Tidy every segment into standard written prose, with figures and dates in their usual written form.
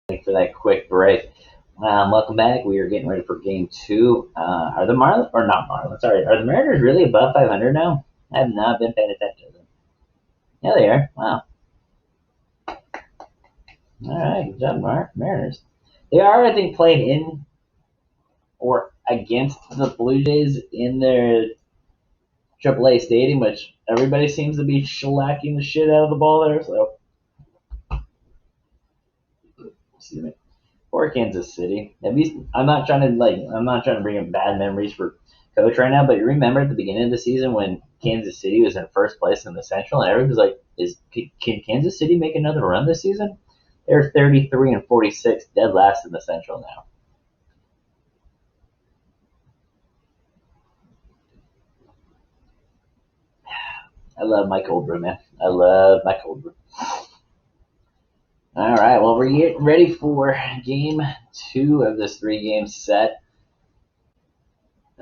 For that quick break. Welcome back. We are getting ready for game two. Are the Marlins, or not Marlins, sorry, are the Mariners really above 500 now? I have not been paying attention to them. Yeah, they are. Wow. All right, good job, Mariners. They are, I think, playing in or against the Blue Jays in their AAA stadium, which everybody seems to be shellacking the shit out of the ball there. So, excuse me. Or Kansas City. At least I'm not trying to bring up bad memories for Coach right now, but you remember at the beginning of the season when Kansas City was in first place in the Central, and everybody was like, can Kansas City make another run this season? They're 33-46, dead last in the Central now. I love my cold brew, man. I love my cold brew. All right, well, we're getting ready for game two of this three-game set.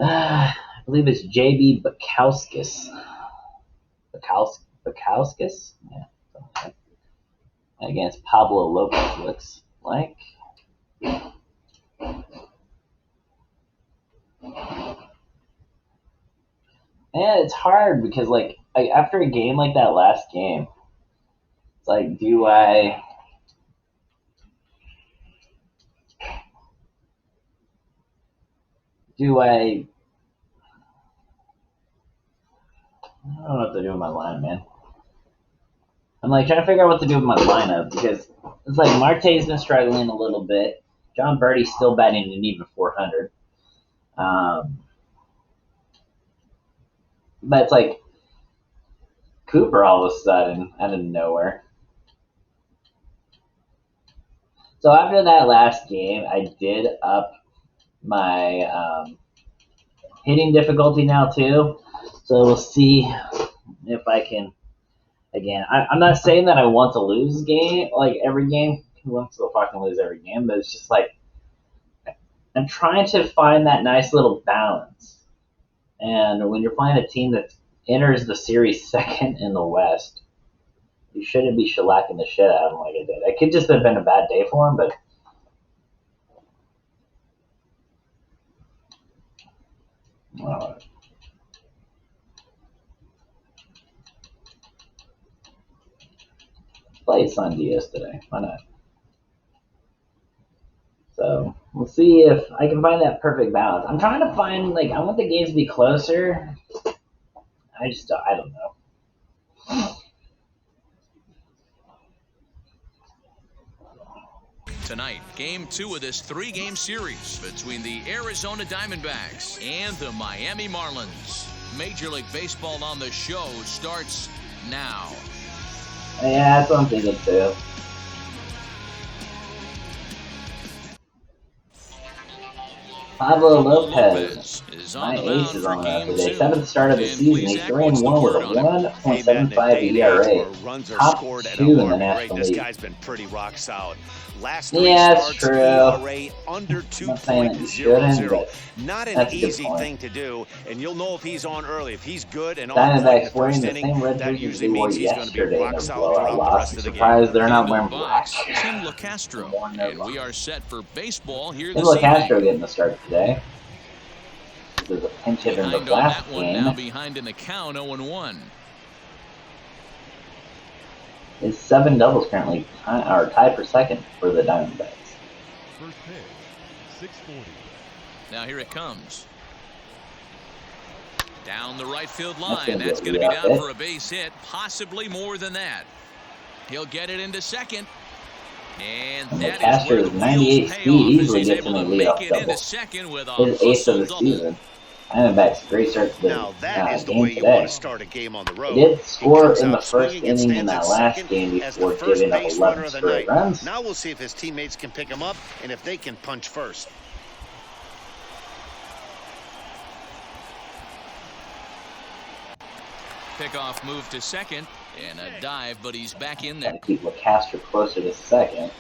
I believe it's JB Bukowskis. Bukowskis? Yeah. Against Pablo Lopez, looks like. And it's hard because, like after a game like that last game, it's like, do I don't know what to do with my line, man. I'm like trying to figure out what to do with my lineup because it's like Marte's been struggling a little bit. John Birdie's still batting an even 400. But it's like Cooper all of a sudden out of nowhere. So after that last game, I did up my hitting difficulty now too. So we'll see if I can. Again, I'm not saying that I want to lose every game. Who wants to fucking lose every game? But it's just like I'm trying to find that nice little balance. And when you're playing a team that enters the series second in the West, you shouldn't be shellacking the shit out of them like I did. It could just have been a bad day for him, but. Play San Diaz today. Why not? So we'll see if I can find that perfect balance. I'm trying to find I want the games to be closer. I don't know. Tonight, game two of this three-game series between the Arizona Diamondbacks and the Miami Marlins. Major League Baseball on the show starts now. Yeah, that's what I'm thinking too. Pablo Lopez is my on the ace is on that today. Two. Seventh start of the season. He's 3-1 with a 1.75 ERA. Top 2 in the National League. This guy's been pretty rock solid. Last yeah, it's true. Under 2.00. Not an easy thing to do, and you'll know if he's on early. If he's good and on Diamondbacks wearing the same red jerseys they wore yesterday in their blowout loss. I'm surprised they're not wearing black. Tim LaCastro, and we are set for baseball here Tim this LaCastro evening. getting the start today. There's a pinch hitter in the last game. Now behind in the count, 0-1. His 7 doubles currently are tied for second for the Diamondbacks. First pitch, 640. Now here it comes. Down the right field line. That's going to be down for a base hit, possibly more than that. He'll get it into second. And that is where the 98 wheels pay speed off as easily he's gets able him a to leadoff make it double. into second with a His ace of the hustle season. Diamondbacks great start to the now that is the game way you today. want to start a game on the road. They did score in the out first swinging and inning in stands that at last second game as before the first giving up base 11 runner of the straight night. runs. Now we'll see if his teammates can pick him up and if they can punch first. Pickoff move to second and a dive, but he's back in there. Got to keep LaCastro closer to second.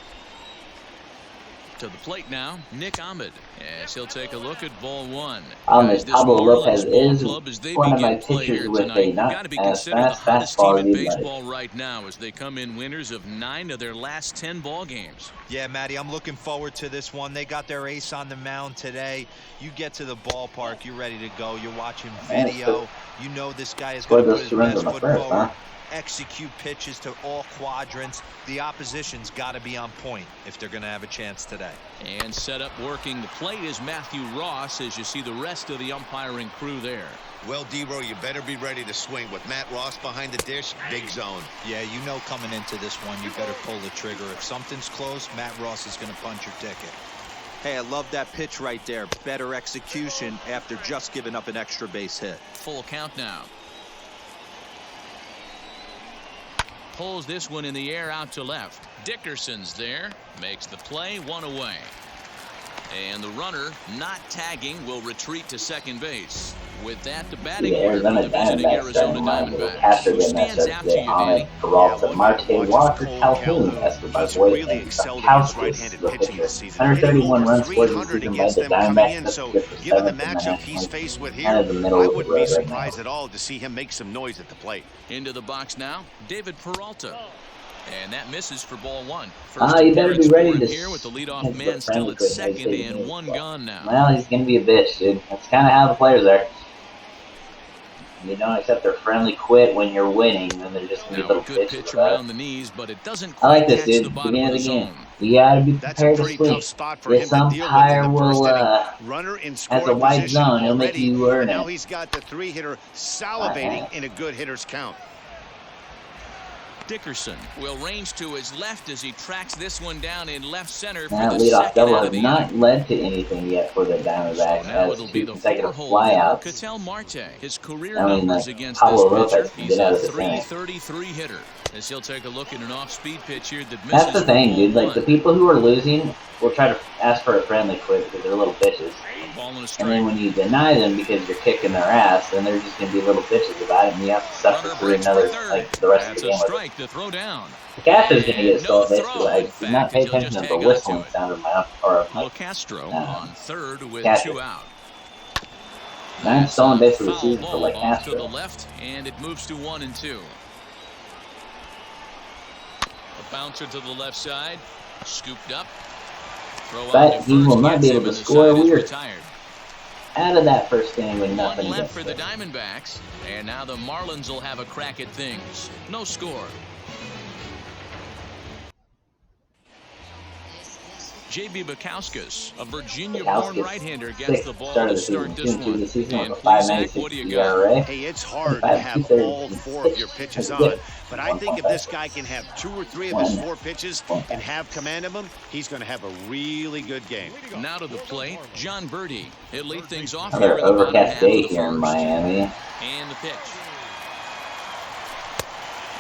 To the plate now, Nick Ahmed. Yes, he'll take a look at ball one. This This Pablo Lopez Marlins ball is club, as they one of my begin play pitchers here with tonight, a not got to be as considered the fast hottest team fastball in as you'd like. baseball right now as they come in winners of 9 of their last 10 ball games. Yeah, Matty, I'm looking forward to this one. They got their ace on the mound today. You get to the ballpark, you're ready to go. You're watching video. You know this guy is going to put his best foot forward. Execute pitches to all quadrants. The opposition's got to be on point if they're going to have a chance today. And set up working the plate is Matthew Ross, as you see the rest of the umpiring crew there. Well, D-Row, you better be ready to swing. With Matt Ross behind the dish, big zone. Yeah, you know coming into this one, you better pull the trigger. If something's close, Matt Ross is going to punch your ticket. Hey, I love that pitch right there. Better execution after just giving up an extra base hit. Full count now. Pulls this one in the air out to left. Dickerson's there. Makes the play, 1 away. And the runner, not tagging, will retreat to second base. With that, the batting order for the visiting Arizona Diamondbacks. Who stands out to you, Danny? Peralta, Marte, Walker, Calhoun, Escobar, Boyd, and right-handed pitching this season. 131 runs scored this 300 season by against the them coming in, Diamondbacks. so That's good for given the seventh in matchup National he's League. faced with Kind here, of the middle I of the wouldn't be road right surprised now. at all to see him make some noise at the plate. Into the box now, David Peralta. And that misses for ball one. First You better be ready to here with the leadoff man still at second and 1 gone now. Well, he's going to be a bitch, dude. That's kind of how the players are. You don't accept their friendly quit when you're winning, then they're just going to be little good bitches pitch about around it. the knees, but it doesn't I quite like this, catch dude. the bottom Beginning of of the the game. zone. You got to be That's a prepared to pretty swing. tough spot for him This to deal with umpire in the will, first inning. Runner in as a scoring wide position zone, he'll make already, you earn and now it. he's got the 3-hitter salivating in a good hitter's count. Dickerson will range to his left as he tracks this one down in left center for That the leadoff second double out has of the not inning. led to anything yet for the Diamondbacks. Now As it'll be two the consecutive 4-hole hitter, flyouts. Ketel Marte. His career I mean, numbers against Pablo this pitcher, Lopez can he's get out a of this inning. .333 hitter. As he'll take a look at an off-speed pitch here that misses. That's the thing, for dude. ball Like, the one. people who are losing will try to ask for a friendly quit because they're little bitches. Ball and a And strike. then when you deny them because you're kicking their ass, then they're just going to be little bitches about it, and you have to suffer Runner through breaks for another, third. like, the rest That's of the a game. with it. strike to throw down. The catcher's going to get No sold, throw, basically. in Like, do not fact, pay as he'll attention just to the hang on to whistling it. sound of my, or my, Castro on third with Castro. 2 out. Nine stolen bases of the Foul season for ball like off to the Castro. left, and it moves to 1 and 2. A bouncer to the left side, scooped up. Throw But out to he will first, not gets be him, able to and the score. side is We're retired. out of that first inning with 1 nothing left against for the it. Diamondbacks, and now the Marlins will have a crack at things. No score. J.B. Bukowskis, a Virginia-born Bukowskis, right-hander, gets sixth the ball start to of the start season, this 2-2 one. the season And with a Plezak, what do 5.96 you got? ERA. Hey, it's hard to Five, have two-thirds, all 4 of your pitches on, but I think if this guy can have 2 or 3 of his 4 pitches and have command of them, he's going to have a really good game. Now to the plate, John Birdie. He'll lead things off Another here in the bottom overcast half day of the here in first. Miami. And the pitch.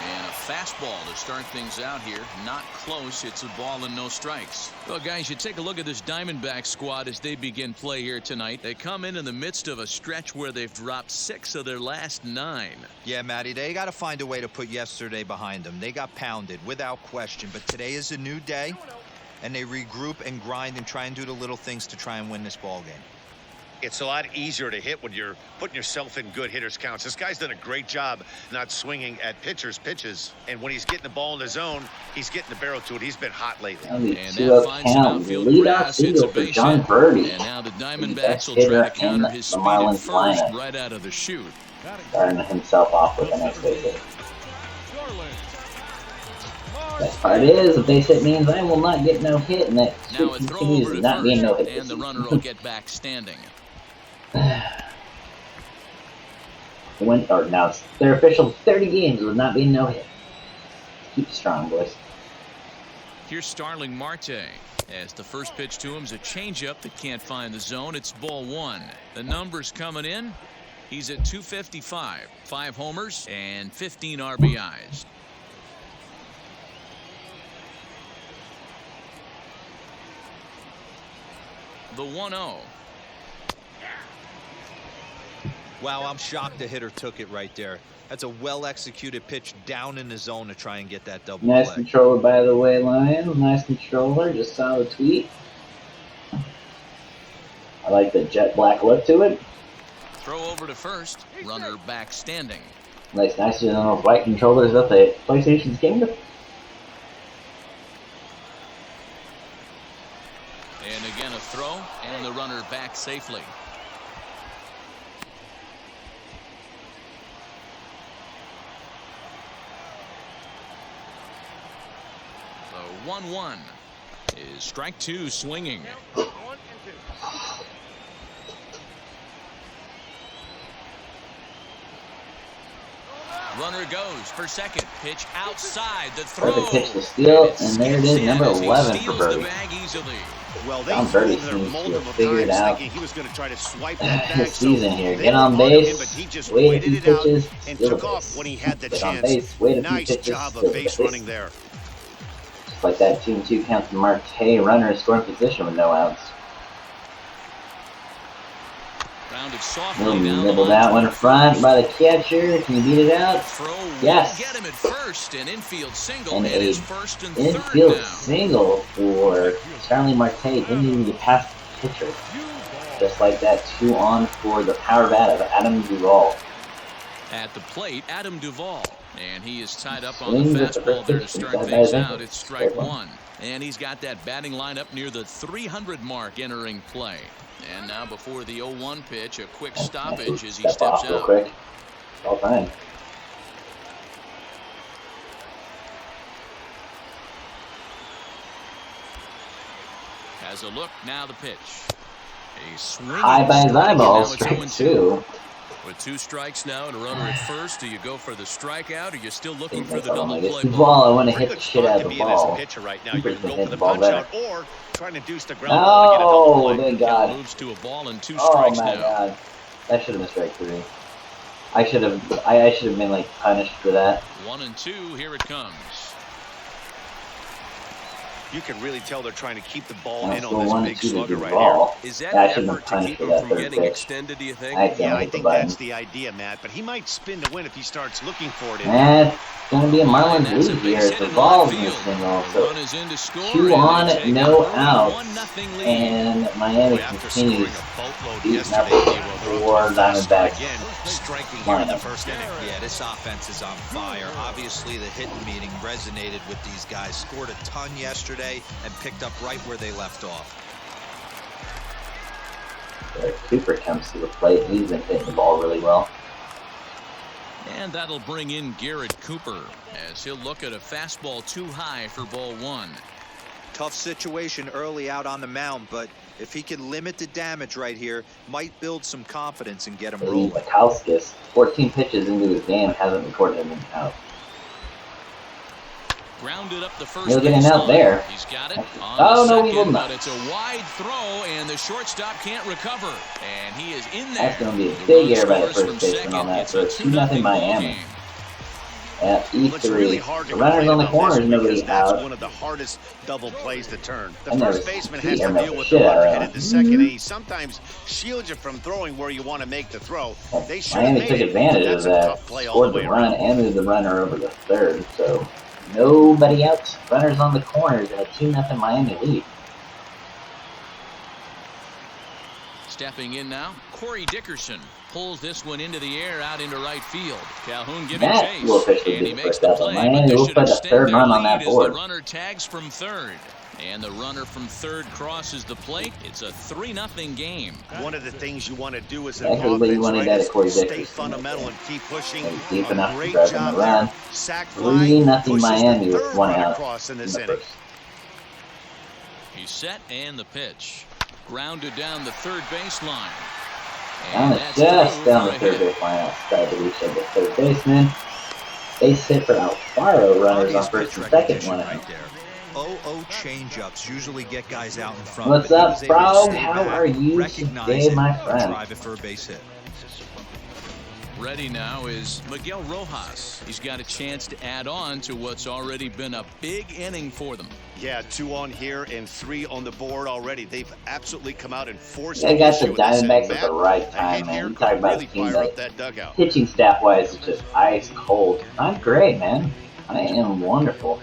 And a fastball to start things out here. Not close. It's a ball and no strikes. Well, guys, you take a look at this Diamondback squad as they begin play here tonight. They come in the midst of a stretch where they've dropped 6 of their last 9. Yeah, Matty, they got to find a way to put yesterday behind them. They got pounded without question, but today is a new day, and they regroup and grind and try and do the little things to try and win this ball game. It's a lot easier to hit when you're putting yourself in good hitters' counts. This guy's done a great job not swinging at pitchers' pitches. And when he's getting the ball in the zone, he's getting the barrel to it. He's been hot lately. That'll be And 2-0 that finds some count. outfield Leadoff grass. It's a single for base John hit. Birdie. And now the The Diamondbacks best will try hitter to counter in his the speed Marlins at first lineup. right out of the chute. Starting himself off with an next base hit. Best part is, a base hit means I will not get no hit, and that Now streak a throw continues over to to not being no first, hit. and the runner will get back standing. Now it's their official 30 games with not being no hit. Keep strong, boys. Here's Starling Marte. As the first pitch to him is a changeup that can't find the zone. It's ball 1. The numbers coming in. He's at 255. 5 homers and 15 RBIs. The 1-0. Wow, I'm shocked the hitter took it right there. That's a well-executed pitch down in the zone to try and get that double Nice play. controller, by the way, Lions. Nice controller. Just saw the tweet. like the jet black look to it. Throw over to first. Runner back standing. Nice, nicer than those white controllers that the PlayStation's came to. And again a throw, and the runner back safely. The 1-1 is strike two swinging. Runner goes for second. Pitch outside. The throw. Perfect pitch to steal, and there it is, number 11 for Birdie. Well, they Tom threw Birdie him there seems to multiple have figured times out thinking he was going to try to swipe that bag. his season here. They Get on were on him, base, but he just wait a waited few it out pitches, and steal took the off base. when he had the Get on chance. base, wait a few Nice pitches, job steal of the base base. running there. Just like that 2-2 count to Marte. Runner is scoring position with no outs. He'll nibble that one in front by the catcher. Can you beat it out? Yes. Get him at first, an infield single, And and a it's first and infield third single for Starling Marte. Didn't even get past the pitcher. Just like that, 2 on for the power bat of Adam Duvall. At the plate, Adam Duvall. And he is tied up on Swings the at the fastball first there to pitch. start That things guy's out. in. It's strike Strike one. one. And he's got that batting lineup near the 300 mark entering play. And now before the 0-1 pitch, a quick stoppage as he Step steps off real out. quick. All fine. Has a look, now the pitch. A swinging High by his strike, and eyeballs, now it's strike 0-2. 2. With 2 strikes now and a runner at first, do you go for the strikeout or you still looking for Think the I'm double gonna play get the ball? ball. I want to Pretty hit the good shit spot out to of be the in as a ball. pitcher right now. You Cooper's can been go hitting for the the ball punch better. out or trying to deuce the ground ball to get a double Oh, play. thank Count God. moves to a ball and 2 Oh strikes my now. God. That should have been strike 3. I should have been like punished for that. 1-2, here it comes. You can really tell they're trying to keep the ball Now in still on this 1-2 big to slugger right Duvall. here. Is that I an shouldn't have effort to punished keep for him that from third getting pitch. extended, do you think? I accidentally Yeah, I hit the think button. that's the idea, Matt. But he might spin to win if he starts looking for it. And it's going to be a Marlins And that's lead a here. base It's hit a in ball left in the field. single. The So run is in to score, 2 and on, they take no an early outs. 1-0 lead. And Miami Boy, after scoring continues a boatload beating up yesterday, they were for up to a fast start Diamondbacks. again, striking here in the first inning. Yeah, this offense is on fire. Obviously, the hitting meeting resonated with these guys. Scored a ton yesterday and picked up right where they left off. Cooper comes to the plate. He's been hitting the ball really well. And that'll bring in Garrett Cooper as he'll look at a fastball too high for ball 1. Tough situation early out on the mound, but if he can limit the damage right here, might build some confidence and get him rolling. Mikauskis, 14 pitches into his game, hasn't recorded an out. Grounded up the first He'll get an out baseline. there. He's got it on Oh, the no, he second, will not. but it's a wide throw, and the shortstop can't recover. And he is in there. That's going to be a The big run error by the scores first from baseman on second. that. It's So a it's 2-0 2-0 ball Miami. game. At Looks really E3, hard to the runners on the complain about corners, this nobody because that's out. one of the hardest double plays to turn. The I never first baseman see has to him deal make with shit the out runner of headed him. to second, and he sometimes shields you from throwing where you want to make the throw. They should have Miami made took it. advantage That's of a that, tough play all scored the way the run, around. and moved the runner over to third. So nobody out. Runners on the corners and a 2-0 Miami lead. Stepping in now, Corey Dickerson pulls this one into the air out into right field. Calhoun giving That chase, will officially and be he the makes first the out, but play, Miami but they will should put have a stayed third their run on lead that as the board. runner tags from third. And the runner from third crosses the plate. It's a 3-0 game. One of the things you want to do is Exactly what you wanted out of Corey stay Dickerson. fundamental and keep pushing. And deep A enough to great grab him job the run. there. Sack fly, 3-0 pushes Miami the with third 1 run out across in in this the inning. first. He's set and the pitch. Grounded down the third baseline. Down And the that's just through down for the a third hit. baseline outside the reach of the third baseman. Base hit for Alfaro. Runners on Obvious first pitch and second, recognition 1 out. right there. 0-0 changeups usually get guys out in front. What's but he up, was able to Frog? stay How back, are you recognize today, it, my and friend? drive it for a base hit. Ready now is Miguel Rojas. He's got a chance to add on to what's already been a big inning for them. Yeah, 2 on here and 3 on the board already. They've absolutely come out and forced They got the issue in this Diamondbacks inning. at the right Matt, a time, hit man. here You could talk about really a team fire that up that dugout. pitching staff wise is just ice cold. I'm great, man. I am wonderful.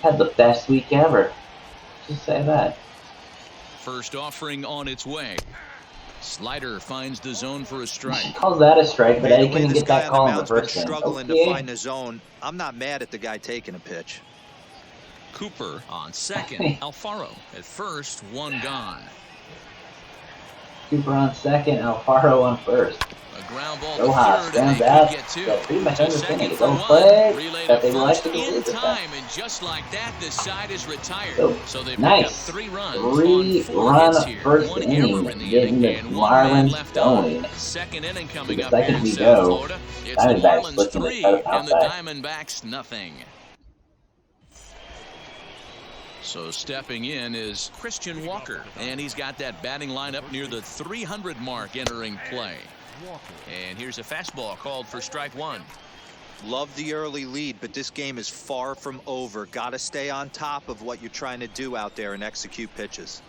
Had the best week ever. Just say that. First offering on its way. Slider finds the zone for a strike. She calls that a strike, but Hey, I the way couldn't this get guy that on the call in the mound's been first inning. struggling to find the zone. I'm not mad at the guy taking a pitch. Cooper on second. Alfaro at first, one gone. Cooper on second, Alfaro on first. A ground ball Rojas to third, and stands they out. could get two. Got pretty much To understanding. second His for own one. play Relay that to they like first to believe in this time. time, and just like that, the side is retired. So they pick nice. up 3 runs Three on 4 run hits here. first 1 inning, error in the getting inning, the and 1 man Marlins left going. on. Second inning So coming the up here second in we South go, Florida. It's the Diamondbacks Marlins looking to 3 try to bounce and the back. Diamondbacks nothing. So stepping in is Christian Walker, and he's got that batting lineup near the 300 mark entering play. And here's a fastball called for strike 1. Love the early lead, but this game is far from over. Got to stay on top of what you're trying to do out there and execute pitches.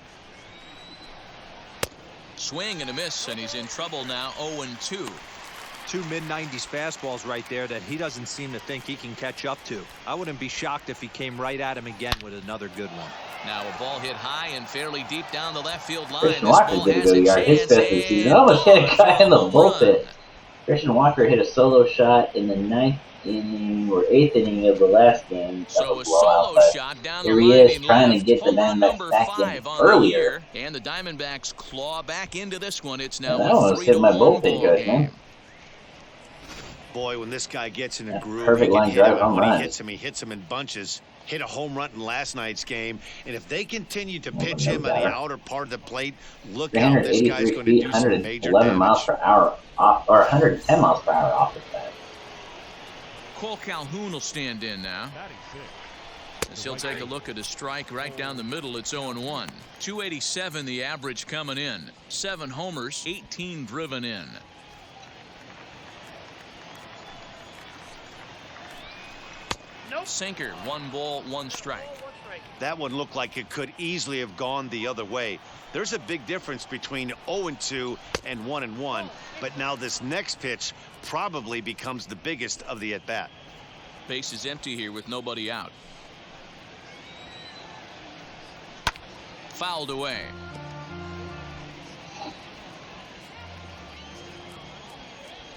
Swing and a miss, and he's in trouble now. 0-2. 2 mid-90s fastballs right there that he doesn't seem to think he can catch up to. I wouldn't be shocked if he came right at him again with another good one. Now a ball hit high and fairly deep down the left field line. Christian Walker's going to go yard. His fifth of the season. Almost hit a guy in the bullpen. Christian Walker hit a solo shot in the 9th inning or 8th inning of the last game. So a solo shot down the line. Here he is trying to get the Diamondbacks back in earlier. And the Diamondbacks claw back into this one. It's now that one was hitting my bullpen good, man. Boy, when this guy gets in a groove, perfect line drive home run. He hits him in bunches. Hit a home run in last night's game, and if they continue to pitch him on the outer part of the plate, look out, this guy's going to do some major 111 damage. miles per hour off, or 110 miles per hour off the bat. Cole Calhoun will stand in now. As he'll take a look at a strike right down the middle. It's 0-1. 287 the average coming in. 7 homers, 18 driven in. Sinker, 1 ball, 1 strike. That one looked like it could easily have gone the other way. There's a big difference between 0-2 and 1-1, but now this next pitch probably becomes the biggest of the at-bat. Base is empty here with nobody out. Fouled away.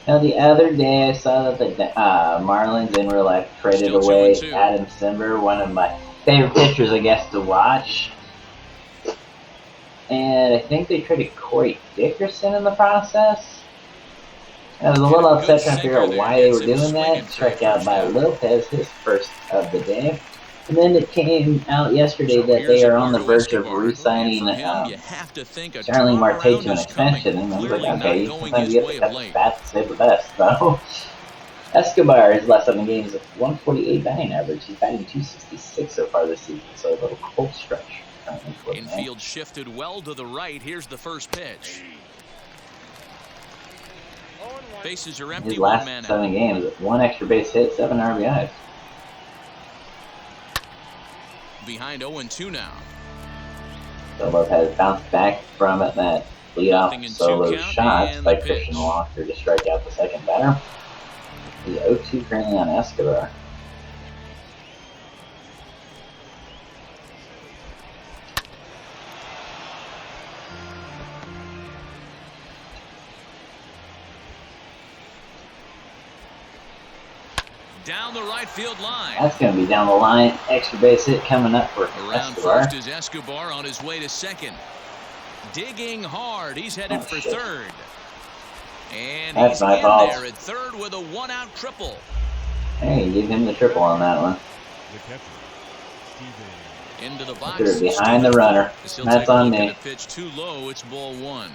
Now the other day I saw that the Marlins in real life traded Still away 2-2. Adam Simber, one of my favorite pitchers I guess to watch. And I think they traded Corey Dickerson in the process. And I was a little upset trying to figure out why they were doing that. Struck out by Lopez, his first of the day. And then it came out yesterday that they are on the verge of re-signing Starling Marte to an extension. And I was like, okay, sometimes you have to cut the bat to save the best. So Escobar is less 7 games with 148 batting average. He's batting 266 so far this season. So a little cold stretch. Infield shifted well to the right. Here's the first pitch. Bases are empty. His last 7 games, 1 extra base hit, 7 RBIs. Behind 0-2 now. So Lopez bounced back from that leadoff solo shot by Christian Walker to strike out the second batter. He's 0-2 currently on Escobar. Down the right field line. That's going to be down the line. Extra base hit coming up for Around Escobar. first is Escobar on his way to second. Digging hard. He's headed for third. And That's he's my in fault. there at third with a 1-out triple. Hey, give him the triple on that one. Into the box. They're behind the runner. That's on me. A pitch too low. It's ball 1.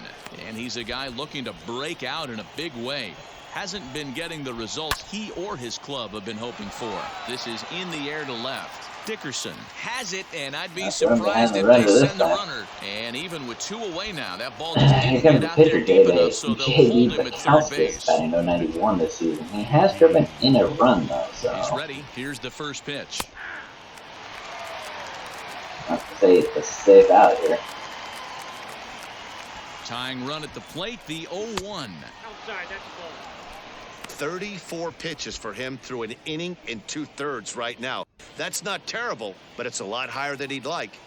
And he's a guy looking to break out in a big way. Hasn't been getting the results he or his club have been hoping for. This is in the air to left. Dickerson has it, and I'd be surprised if they send the runner. And even with 2 away now, that ball just didn't get out there deep enough, so they'll hold him at third base. Batting 091 this season. He has driven in a run though, so he's ready. Here's the first pitch. Not to say it's a safe out here. Tying run at the plate, the 0-1. Outside, that's ball. 34 pitches for him through an inning and 2/3 right now. That's not terrible, but it's a lot higher than he'd like.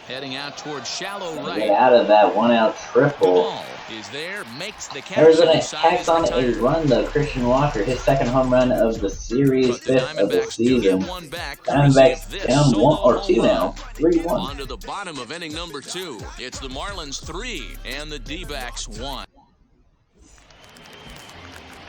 Heading out towards shallow right. Get out of that 1-out triple. Ball is there, makes the catch. Arizona tacks on a run, though. Christian Walker, his second home run of the series, fifth of the season. Diamondbacks down 1 or 2 now, 3-1. On to the bottom of inning number 2. It's the Marlins 3 and the D-backs 1.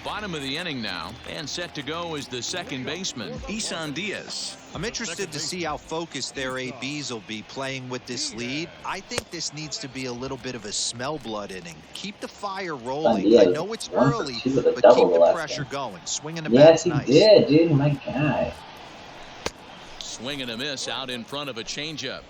Bottom of the inning now, and set to go is the second baseman, Isan Diaz. I'm interested to see how focused their ABs will be playing with this lead. I think this needs to be a little bit of a smell blood inning. Keep the fire rolling. I know it's early, but keep the pressure going. Swinging the bat's nice. Yes, he did, dude. My guy. Swing and a miss out in front of a changeup.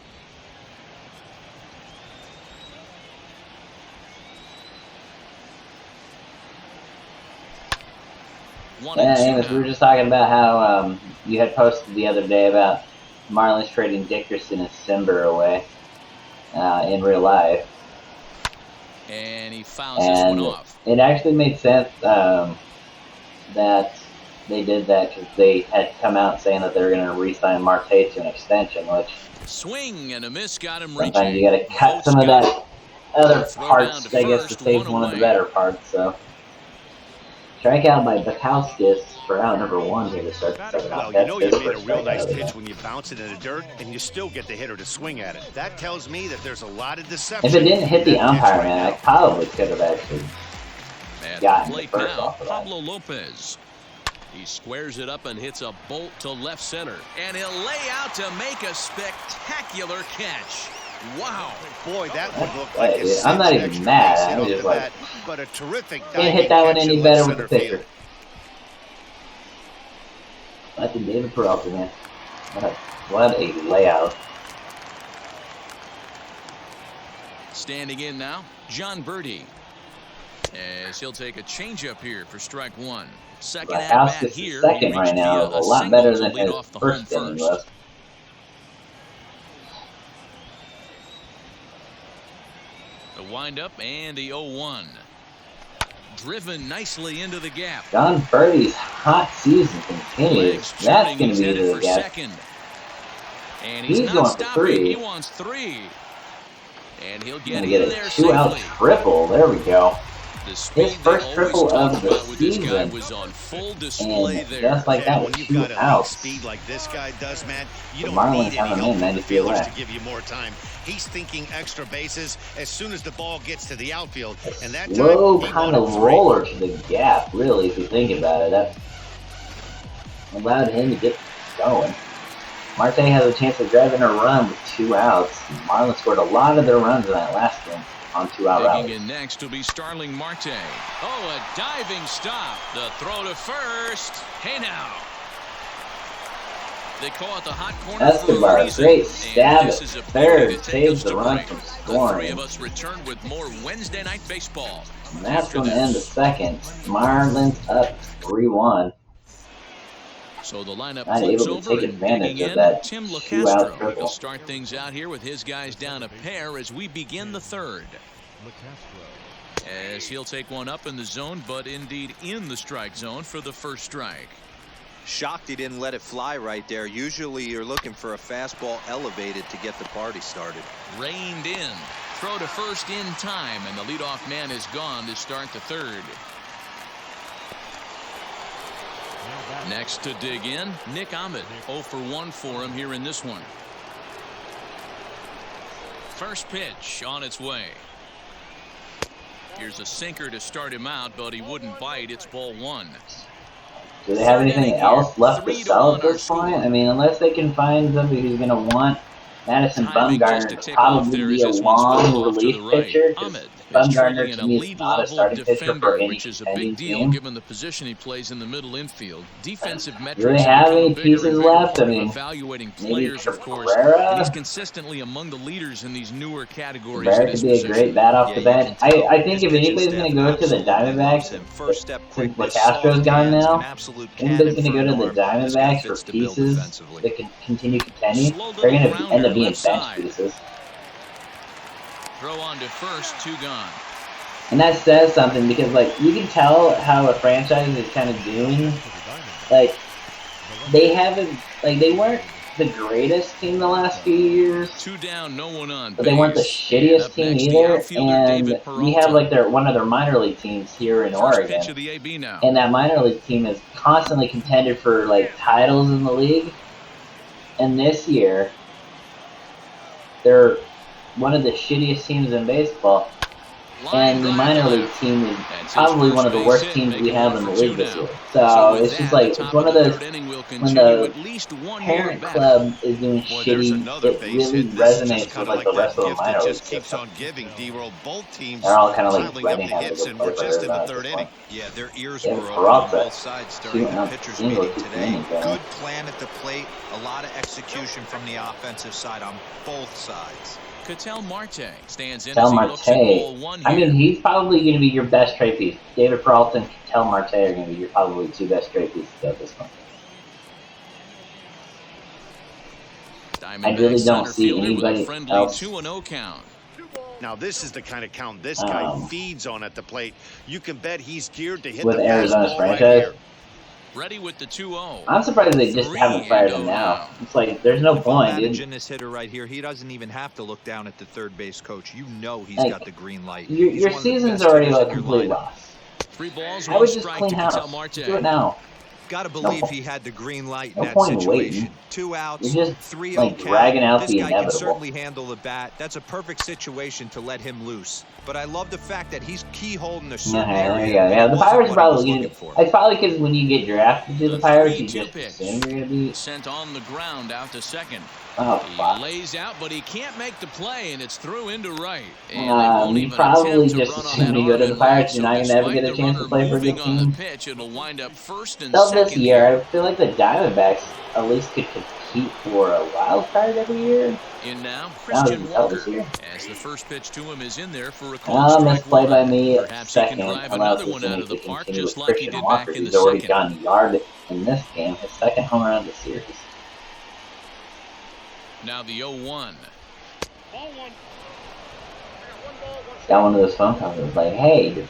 Yeah, Amos, we were just talking about how you had posted the other day about Marlins trading Dickerson and Simber away in real life. And he fouls this one off. It actually made sense that they did that because they had come out saying that they were going to re-sign Marte to an extension, which swing and a miss got him sometimes reaching. you got to cut some of that other parts, I guess, to save one of the better parts. So. Strikeout by Bukowskis for out number 1 here to start the second half. Well, you know you made a real nice pitch when you bounce it in the dirt and you still get the hitter to swing at it. That tells me that there's a lot of deception. If it didn't hit the umpire, man, I probably could have actually gotten the first now, off of that. Pablo Lopez. He squares it up and hits a bolt to left center. And he'll lay out to make a spectacular catch. Wow. Boy, that would look like I'm not even mad. I'm just like, but a terrific can't hit that one any better with the pitcher. That's the David Peralta, man. What a layout. Standing in now, John Birdie. As he'll take a changeup here for strike 1. Second at bat here. Second right now is a lot better than his first inning was. The windup and the 0-1. Driven nicely into the gap. John Birdie's hot season continues. That's going to be the gap. Second. And he's going for 3. He wants 3. And he'll get in a there 2-out triple. There we go. His first triple of the season, was on full display and there. just like that, with 2 outs. Speed like this guy does, Matt. You The don't Marlins need have any him in help from the 90 feet fielders away. to give you more time. He's thinking extra bases as soon as the ball gets to the outfield, and that Slow time, kind of roller to the gap, really, if you think about it. That allowed him to get going. Marte has a chance of driving a run with 2 outs. The Marlins scored a lot of their runs in that last game on 2-out rallies. Digging in next will be Starling Marte. Oh, a diving stop. The throw to first. Hey now. They call it the hot corner. Escobar, great stab at third, saves the run from The 3 scoring. of us return with more Wednesday night baseball. And that's going to end the second. Marlins up 3-1. So the lineup Not flips able to over take and advantage digging of in, that Tim 2-out LaCastro. triple. He'll start things out here with his guys down a pair as we begin the third. As he'll take one up in the zone, but indeed in the strike zone for the first strike. Shocked he didn't let it fly right there. Usually you're looking for a fastball elevated to get the party started. Reined in. Throw to first in time, and the leadoff man is gone to start the third. Next to dig in, Nick Ahmed. 0 for 1 for him here in this one. First pitch on its way. Here's a sinker to start him out, but he wouldn't bite. It's ball 1. Do they have anything else left to sell at this point? I mean, unless they can find somebody who's going to want Madison Bumgarner to probably be a long relief pitcher, because Bumgarner to me is not a starting pitcher for any which is a pending big deal team. given the position he plays in the middle infield. Defensive metrics. Do they have any pieces left? I mean, evaluating maybe players, of course. Cabrera? And he's consistently among the leaders in these newer categories. Cabrera could be a great bat off the bench. I think if anybody's going to go to the Diamondbacks, since LaCastro's gone now, anybody's going to go to the Diamondbacks for pieces that can continue contending, they're going to end up being bench pieces. Throw on to first, 2 gone. And that says something, because like you can tell how a franchise is kind of doing. Like they haven't, like they weren't the greatest team the last few years. 2 down, no one on but they weren't the base. shittiest team Next, either. And we have like one of their minor league teams here in Oregon. Pitch of the AB now. And that minor league team is constantly contended for like titles in the league. And this year, they're one of the shittiest teams in baseball. And the minor league team is probably one of the worst teams we have in the league this year. So it's just like, it's one of those, when the parent club is doing shitty, it really resonates with like the rest of the minor league system. They're all kind of like ready to have a good player. Yeah, their ears were open on both sides during the pitcher's meeting today. Good plan at the plate, a lot of execution from the offensive side on both sides. Ketel Marte stands in. Ketel Marte. I mean, he's probably going to be your best trade piece. David Peralta and Ketel Marte are going to be your probably 2 best trade pieces of this month. I really don't see anybody else. 2-0 count. Now this is the kind of count this guy feeds on at the plate. You can bet he's geared to hit with the Arizona's fastball franchise. right here. Ready with the 2-0. I'm surprised they just haven't fired him now. It's like there's no point, dude. Managing this hitter right here, he doesn't even have to look down at the third base coach. You know he's like, got the green light. Your season's already like complete loss. 3 balls, I would 1 just strike clean to house. Ketel Marte. Do it now. Gotta believe he had the green light in No that point in situation. waiting. 2 outs, You're just 3-0 like count. dragging out This the guy can inevitable. certainly handle the bat. That's a perfect situation to let him loose. But I love the fact that he's keyholding a certain area. There you go. Yeah, the Pirates probably going to. It's probably because when you get drafted to the Pirates, you just assume you're going to be sent on the ground out to second. Oh, he lays out, but he can't make the play, and it's through into right. And you probably just assume you go to the Pirates, you're not going to ever get a chance to play for a good team. Pitch, it'll wind up first and Still second this year, I feel like the Diamondbacks at least could compete for a wild card every year. In now, Christian Walker, as the first pitch to him is in there for a call strike misplay by me Perhaps at second. he can drive Allows another one out of the park, just like he Christian did Walker. back in the He's already second. gotten a yard in this game, his second home run of the series. Now the 0-1. Got one of those phone calls that was like, hey, your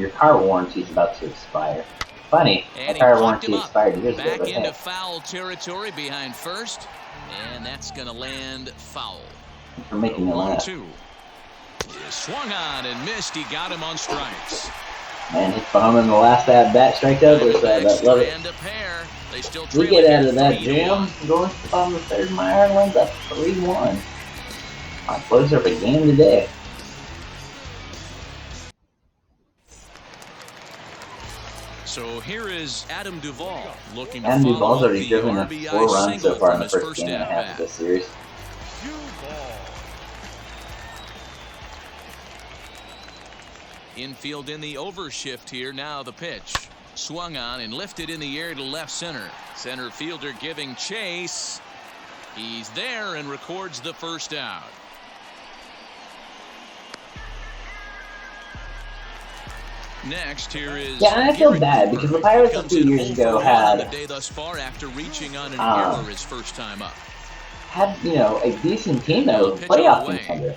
car warranty is about to expire. Funny, my car warranty expired years ago. Back But into hey, foul territory behind first, and that's going to land foul. for making me laugh. 1-2. Swung on and missed. He got him on strikes. Man, hits the home run in the last at-bat, strike out this side. I love it. And a pair. They still We trail get out of that 3-1. jam, going to the bottom of the third, my Ireland's up 3-1. I'll close up a game today. So here is Adam Duvall looking to Adam follow Duvall's up already the driven in RBI 4 runs single so far in from the his first game and a half of this series. Infield in the overshift here. Now the pitch. Swung on and lifted in the air to left center. Center fielder giving chase. He's there and records the first out. Next, here is. Yeah, I feel bad because the Pirates a few years ago had the day thus far after reaching on an error his first time up. Had a decent team that was a playoff contender.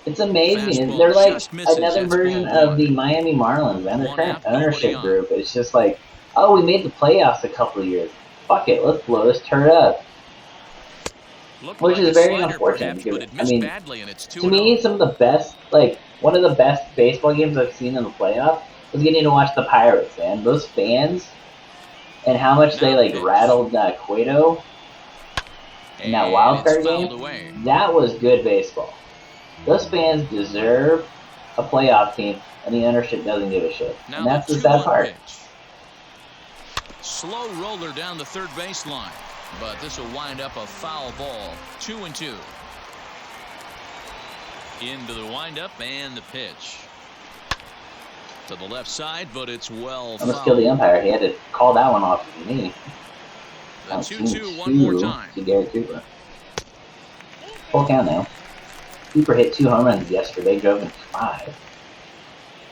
It's amazing. They're like another version of the Miami Marlins and their current ownership group. It's just like, oh, we made the playoffs a couple of years. Fuck it, let's blow this turd up. Which is very unfortunate because, I mean, to me, some of the best, one of the best baseball games I've seen in the playoffs was getting to watch the Pirates, and those fans and how much they rattled Cueto in that wild card game. That was good baseball. Those fans deserve a playoff team, and the ownership doesn't give a shit. And that's the sad part. Slow roller down the third baseline, but this will wind up a foul ball. 2-2. Into the windup and the pitch. To the left side, but it's well fouled. Almost killed the umpire. He had to call that one off for me. The 2-2 one more time. To Gary Cooper. Full count now. Cooper hit 2 home runs yesterday, drove in 5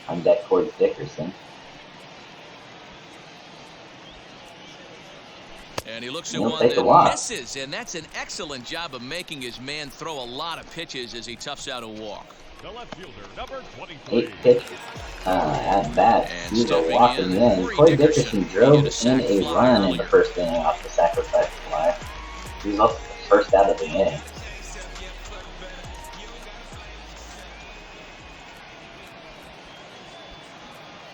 on deck towards Dickerson. And he looks at one that misses, and that's an excellent job of making his man throw a lot of pitches as he toughs out a walk. The left fielder, number 23. 8 pitches at bat. He's a walk in the end. Corey Dickerson drove in a run in the first inning off the sacrifice fly. out of the inning.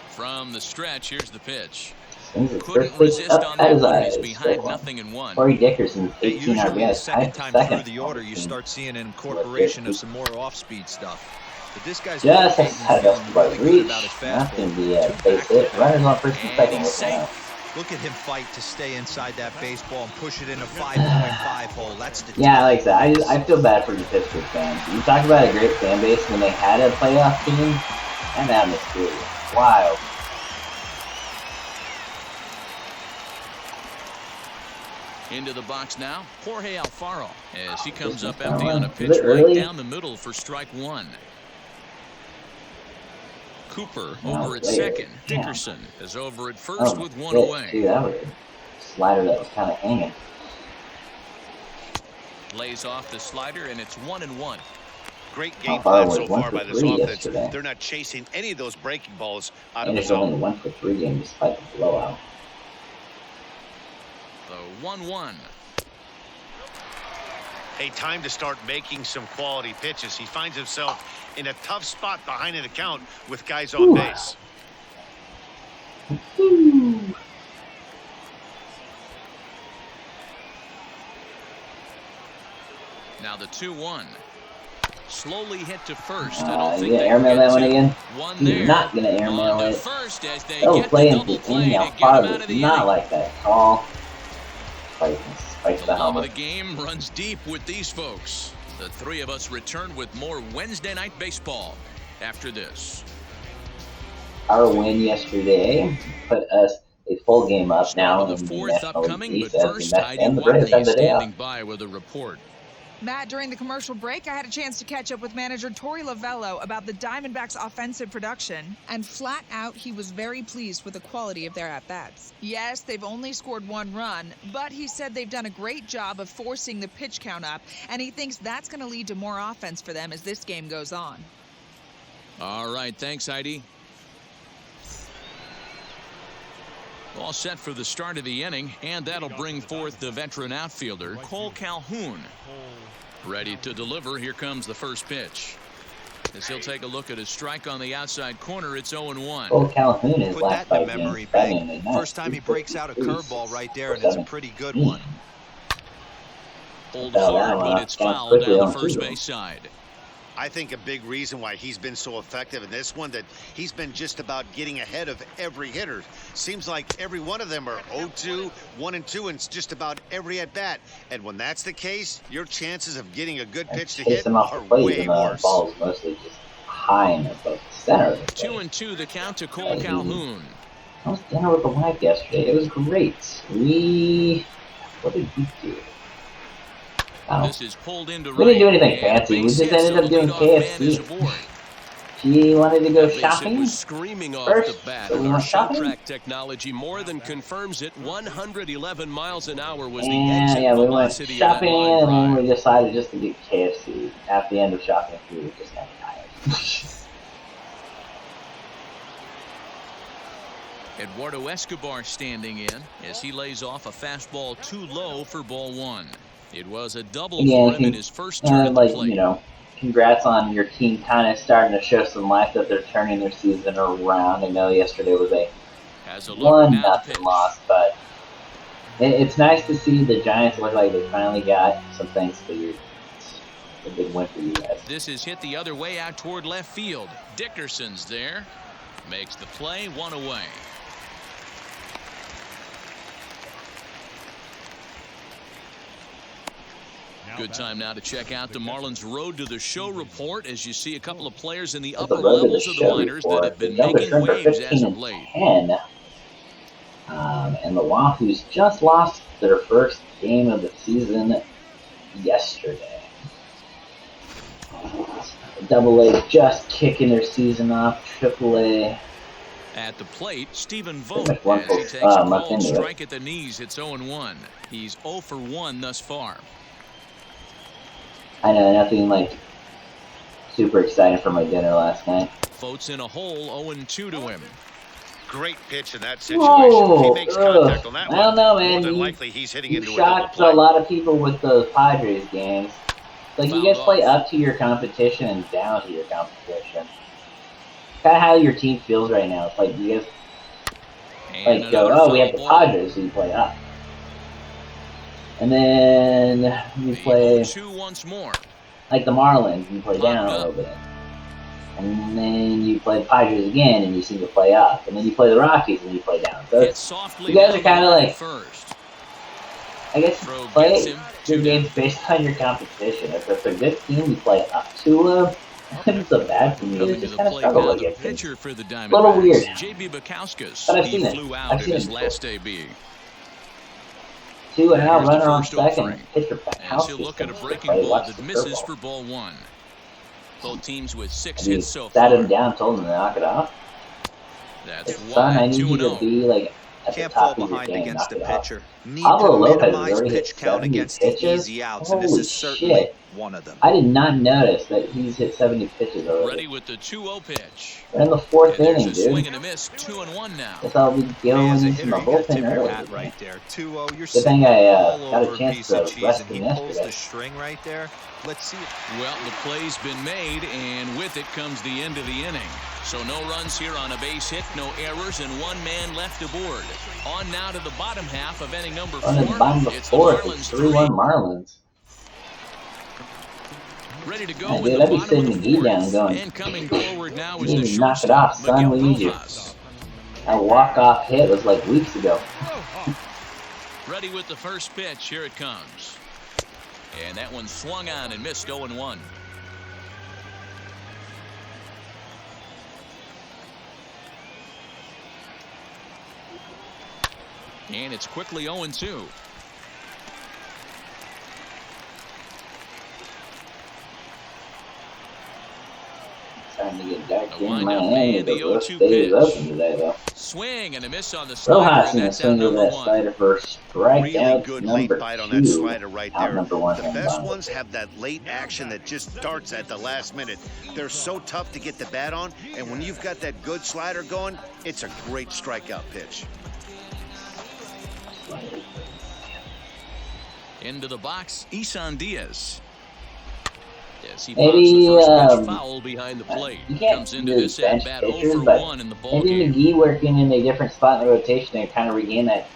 From the stretch, here's the pitch. Couldn't resist on that one. He's behind 0-1. Corey Dickerson's 18 Usually the RBIs. second time through the order, you start seeing an incorporation of some more off-speed stuff. But this guy's just had Escobar reach. That's going to be a base hit. Runners on first and second. Look at him fight to stay inside that baseball and push it in a 5.5 hole. That's the like that. I feel bad for the Pittsburgh fans. You talk about a great fan base when they had a playoff team, and that was wild. Into the box now, Jorge Alfaro, as he comes up empty on a pitch right down the middle for strike one. Cooper over at second. Dickerson is over at first with one away. See, that was a slider that was kind of hanging. Lays off the slider, and it's 1-1. Great game plan so far by this offense. They're not chasing any of those breaking balls out of the zone. Only 1 for 3 game despite the blowout. The 1-1. A time to start making some quality pitches. He finds himself in a tough spot behind an account with guys on base. Now the 2-1. Slowly hit to first. I don't think they airmail that one again. He's not going to airmail it. They'll play into Alfaro does not like that call. The love of the game runs deep with these folks. The three of us return with more Wednesday Night Baseball after this. Our win yesterday put us a full game up now in the fourth upcoming, East but first, Heidi Martin standing by with a report. Matt, during the commercial break, I had a chance to catch up with manager Torey Lavello about the Diamondbacks' offensive production, and flat out, he was very pleased with the quality of their at-bats. Yes, they've only scored 1 run, but he said they've done a great job of forcing the pitch count up, and he thinks that's going to lead to more offense for them as this game goes on. All right, thanks, Heidi. All set for the start of the inning, and that'll bring forth the veteran outfielder, Cole Calhoun. Ready to deliver. Here comes the first pitch. As he'll take a look at his strike on the outside corner, it's 0-1. Cole Calhoun is Put that in the memory bank. First time he breaks out a curveball right there, and it's a pretty good one. Hold hard, but it's fouled down the first base side. I think a big reason why he's been so effective in this one, that he's been just about getting ahead of every hitter. Seems like every one of them are 0-2, 1-2, and just about every at-bat. And when that's the case, your chances of getting a good pitch to hit are way worse. The ball is mostly just high in the center of the plate. 2-2 the count to Cole Calhoun. I was dinner with the wife yesterday. It was great. What did we do? This is pulled into we didn't do anything fancy. We just ended up doing KFC. She wanted to go shopping. Was screaming off first, the bat, so we and our went shopping. track technology more than confirms it. 111 miles an hour was the And exit yeah, we went velocity of that shopping, line and then drive. we decided just to get KFC. At the end of shopping, we were just kind of tired. Eduardo Escobar standing in as he lays off a fastball too low for ball one. It was a double for him in his first turn at the plate. Congrats on your team kind of starting to show some life that they're turning their season around. I know yesterday was a 1-0 loss, but it's nice to see the Giants look like they finally got some things figured. It's a big win for you guys. This is hit the other way out toward left field. Dickerson's there. Makes the play, 1 away. Good time now to check out the Marlins Road to the Show report as you see a couple of players in the upper levels of the minors that have been making waves as of late. And the Wahoos just lost their first game of the season yesterday. Double-A just kicking their season off. Triple-A. At the plate, Stephen Vogt as he takes a ball strike at the knees. It's 0-1. He's 0 for 1 thus far. I know, nothing like super exciting for my dinner last night. Vogt's in a hole, 0-2 to him. Great pitch in that situation. Whoa, If he makes contact on that I don't one, know, more man. than You likely he's hitting into a double shocked a play. lot of people with those Padres games. Like, you guys play up to your competition and down to your competition. Kind of how your team feels right now. It's like you guys like go, oh, we have the Padres, so you play up. And then you play once more. like the Marlins, you play down a little bit. And then you play the Padres again, and you seem to play up. And then you play the Rockies, and you play down. So you guys are kind of like, I guess you play your games based on your competition. If it's a good team, you play up to them. If it's a bad team, you just kind of struggle against them. A little weird. But I've seen it. I've seen it before. 2 out, runner on second. Pitcher As he'll look at a breaking ball that misses for ball 1. Both teams with 6 hits so far. Sat him down, told him to knock it off. That's son, I need you to be like at Can't the top fall of your behind game, against knock the it off. pitcher. Need Pablo to Lopez has minimize already hit pitch count 70 against the pitches. easy outs, and this Holy is certainly shit. one of them. I did not notice that he's hit 70 pitches already. Ready with the 2-0 pitch. We're in the 4th And inning, there's a swing dude. and a miss, 2-1 now. Guess I'll be Hey, going as a into hitter, my you gotta bullpen tip your early. hat right there. 2-0, you're Good sitting thing I all got over a a chance piece to of cheese, rest and he him pulls yesterday. the string right there. Let's see it. Well, the play's been made, and with it comes the end of the inning. So no runs here on a base hit, no errors, and 1 man left aboard. On now to the bottom half of inning number 4. On the bottom of the It's the 4th, Marlins it's 3-1 Marlins. ready to go Man, in dude, the I'd be bottom of sitting the McGee down 4th. going, And coming forward now you is the need to knock it shortstop, off, son. Miguel We need you. Rojas. That walk-off hit was like weeks ago. Ready with the first pitch. Here it comes. And that one swung on and missed 0-1. And it's quickly 0-2. Trying to get back A in windup Miami, and but the the 0-2 state is pitch. open today, though. Swing and a miss on the slider, Rojas and in the that's out swing of number that 1. slider for Really strikeout good late number bite on 2. that slider right Out there. number 1. The best ones have that late action that just darts at the last minute. They're so tough to get the bat on, and when you've got that good slider going, it's a great strikeout pitch. Into the box, Isan Diaz. Yes, he Maybe, pops the first pitch foul behind the plate. You can't Comes into really this bench at-bat pitchers, 0 for but 1 in the ball maybe game. McGee working in a different spot in the rotation and kind of regain that,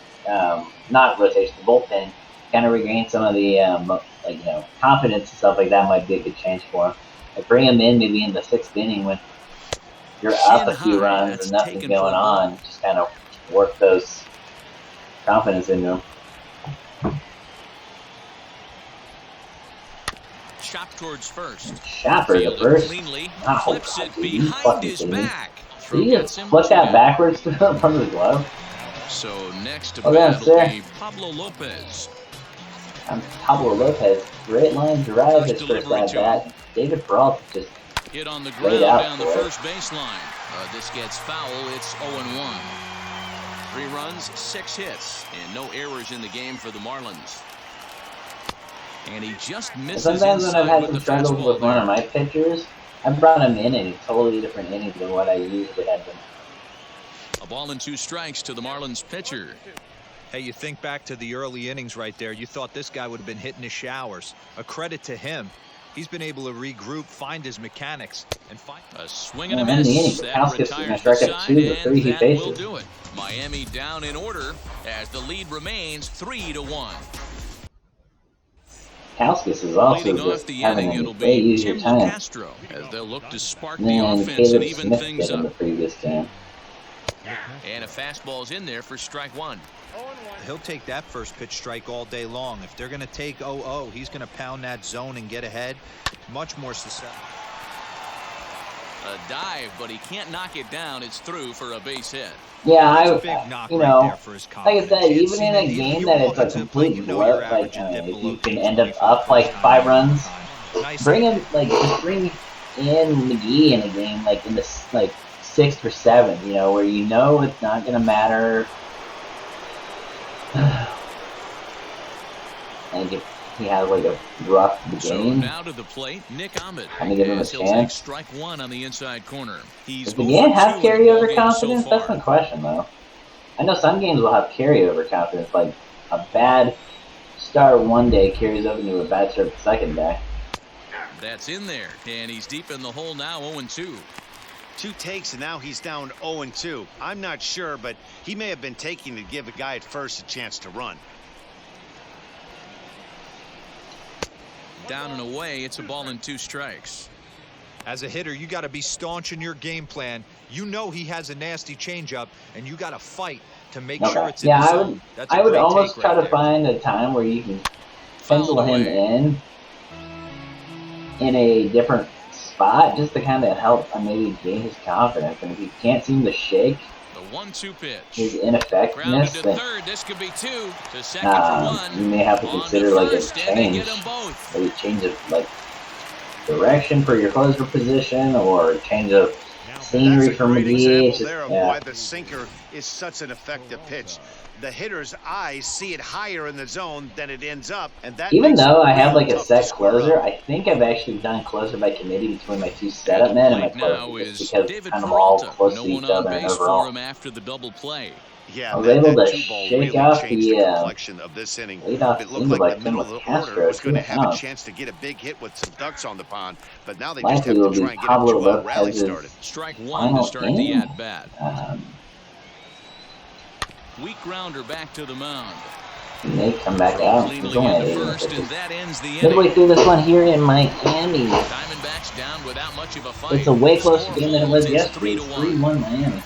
not rotation, the bullpen, kind of regain some of the, confidence and stuff like that might be a good change for him. Like bring him in maybe in the 6th inning when you're up a few runs and nothing's going on. Just kind of work those confidence into him. Chopped towards first. Shopper the Fielded first. cleanly, Oh, flips it dude, you behind fucking his kidding me? back. Did he Throw just gets him flip that 2. backwards from his glove? So next to Hold on, bat will sir. be Pablo Lopez. I'm Pablo Lopez. Great line drive First his first delivery at to bat. David Peralta just Hit on the laid ground out down the for it. first baseline. This gets foul. It's 0-1. 3 runs, 6 hits, and no errors in the game for the Marlins. And he just misses Sometimes when I've inside had with some the struggles fastball with one there. of my pitchers, I brought him in a totally different inning than what I usually had been. A ball and 2 strikes to the Marlins pitcher. Hey, you think back to the early innings right there. You thought this guy would have been hitting his showers. A credit to him. He's been able to regroup, find his mechanics, and find A swing and a in the inning, miss. That Kowskis is retires gonna the strike out side, 2 with 3 he and that will faces. do it. Miami down in order as the lead remains 3-1. Kowskis is also Leading off just the having inning, a it'll great be use your Tim time. Castro as they'll look to spark And the then offense and Caleb even Smith things did in the up. previous game. And a fastball's in there for strike 1. He'll take that first pitch strike all day long. If they're going to take 0-0, he's going to pound that zone and get ahead. Much more susceptible. A dive, but he can't knock it down. It's through for a base hit. Yeah, That's a big knock you right know, there for his like I confidence. said, He had even in a seen it. game You that walk it's a into the plate, complete you know blow, you're like averaging if below you can 8 end up 24 up like first 5 time. runs, Nice. bring him just bring in McGee in a game like in the 6th or 7th, you know, where you know it's not gonna matter. And he had like a rough So beginning. now to the plate, Nick Ahmed. I'm gonna give him a As he'll chance. take strike one on the inside corner. He's Does the game have 0 for 2 in the carryover ballgame so confidence? That's far. my question, though. I know some games will have carryover confidence, like a bad start one day carries over into a bad start the second day. That's in there, and he's deep in the hole now, 0-2. 2 takes, and now he's down 0-2. I'm not sure, but he may have been taking to give a guy at first a chance to run. Down and away, it's a ball and 2 strikes. As a hitter, you got to be staunch in your game plan. You know he has a nasty changeup, and you got to fight to make sure it's in the zone. That's I would great almost take try right to there. find a time where you can pencil Fouled him away. in a different spot just to kind of help maybe gain his confidence. And if he can't seem to shake The 1-2 pitch. his Grounded ineffectiveness, to then third. This could be 2. To second for 1. you may have to On consider to like a first, and they change. get them both. Maybe change of like direction for your closer position, or change of scenery That's a for great McGee. example It's just, there of why the sinker is such an effective pitch. The hitter's eyes see it higher in the zone than it ends up, and that Even makes though it I have real like a tough to set square closer, up. I think I've actually done closer by committee between my 2 setup men and my Now closer, just is because David kind of all Peralta. close No to one each on other and base for overall. him after the double play. Yeah, I was that able to 2-ball shake really off changed the, the complexion of this inning. leadoff It looked single like by the Tim middle of with the order Castro, was going to 2 have a outs. chance to get a big hit with some ducks on the pond, but now they just Likely have will to be try and get Pablo a rally Lopez's started. Strike 1 to final start the inning. at-bat. Weak grounder back to the mound. He may come back Throw out. cleanly He's only at into 8 first, and pitches. that ends the Midway inning. through this one here in Miami. Diamondbacks down without much of a fight. It's a way The closer score game than it holds. was It's yesterday. 3-1. 3-1 Miami.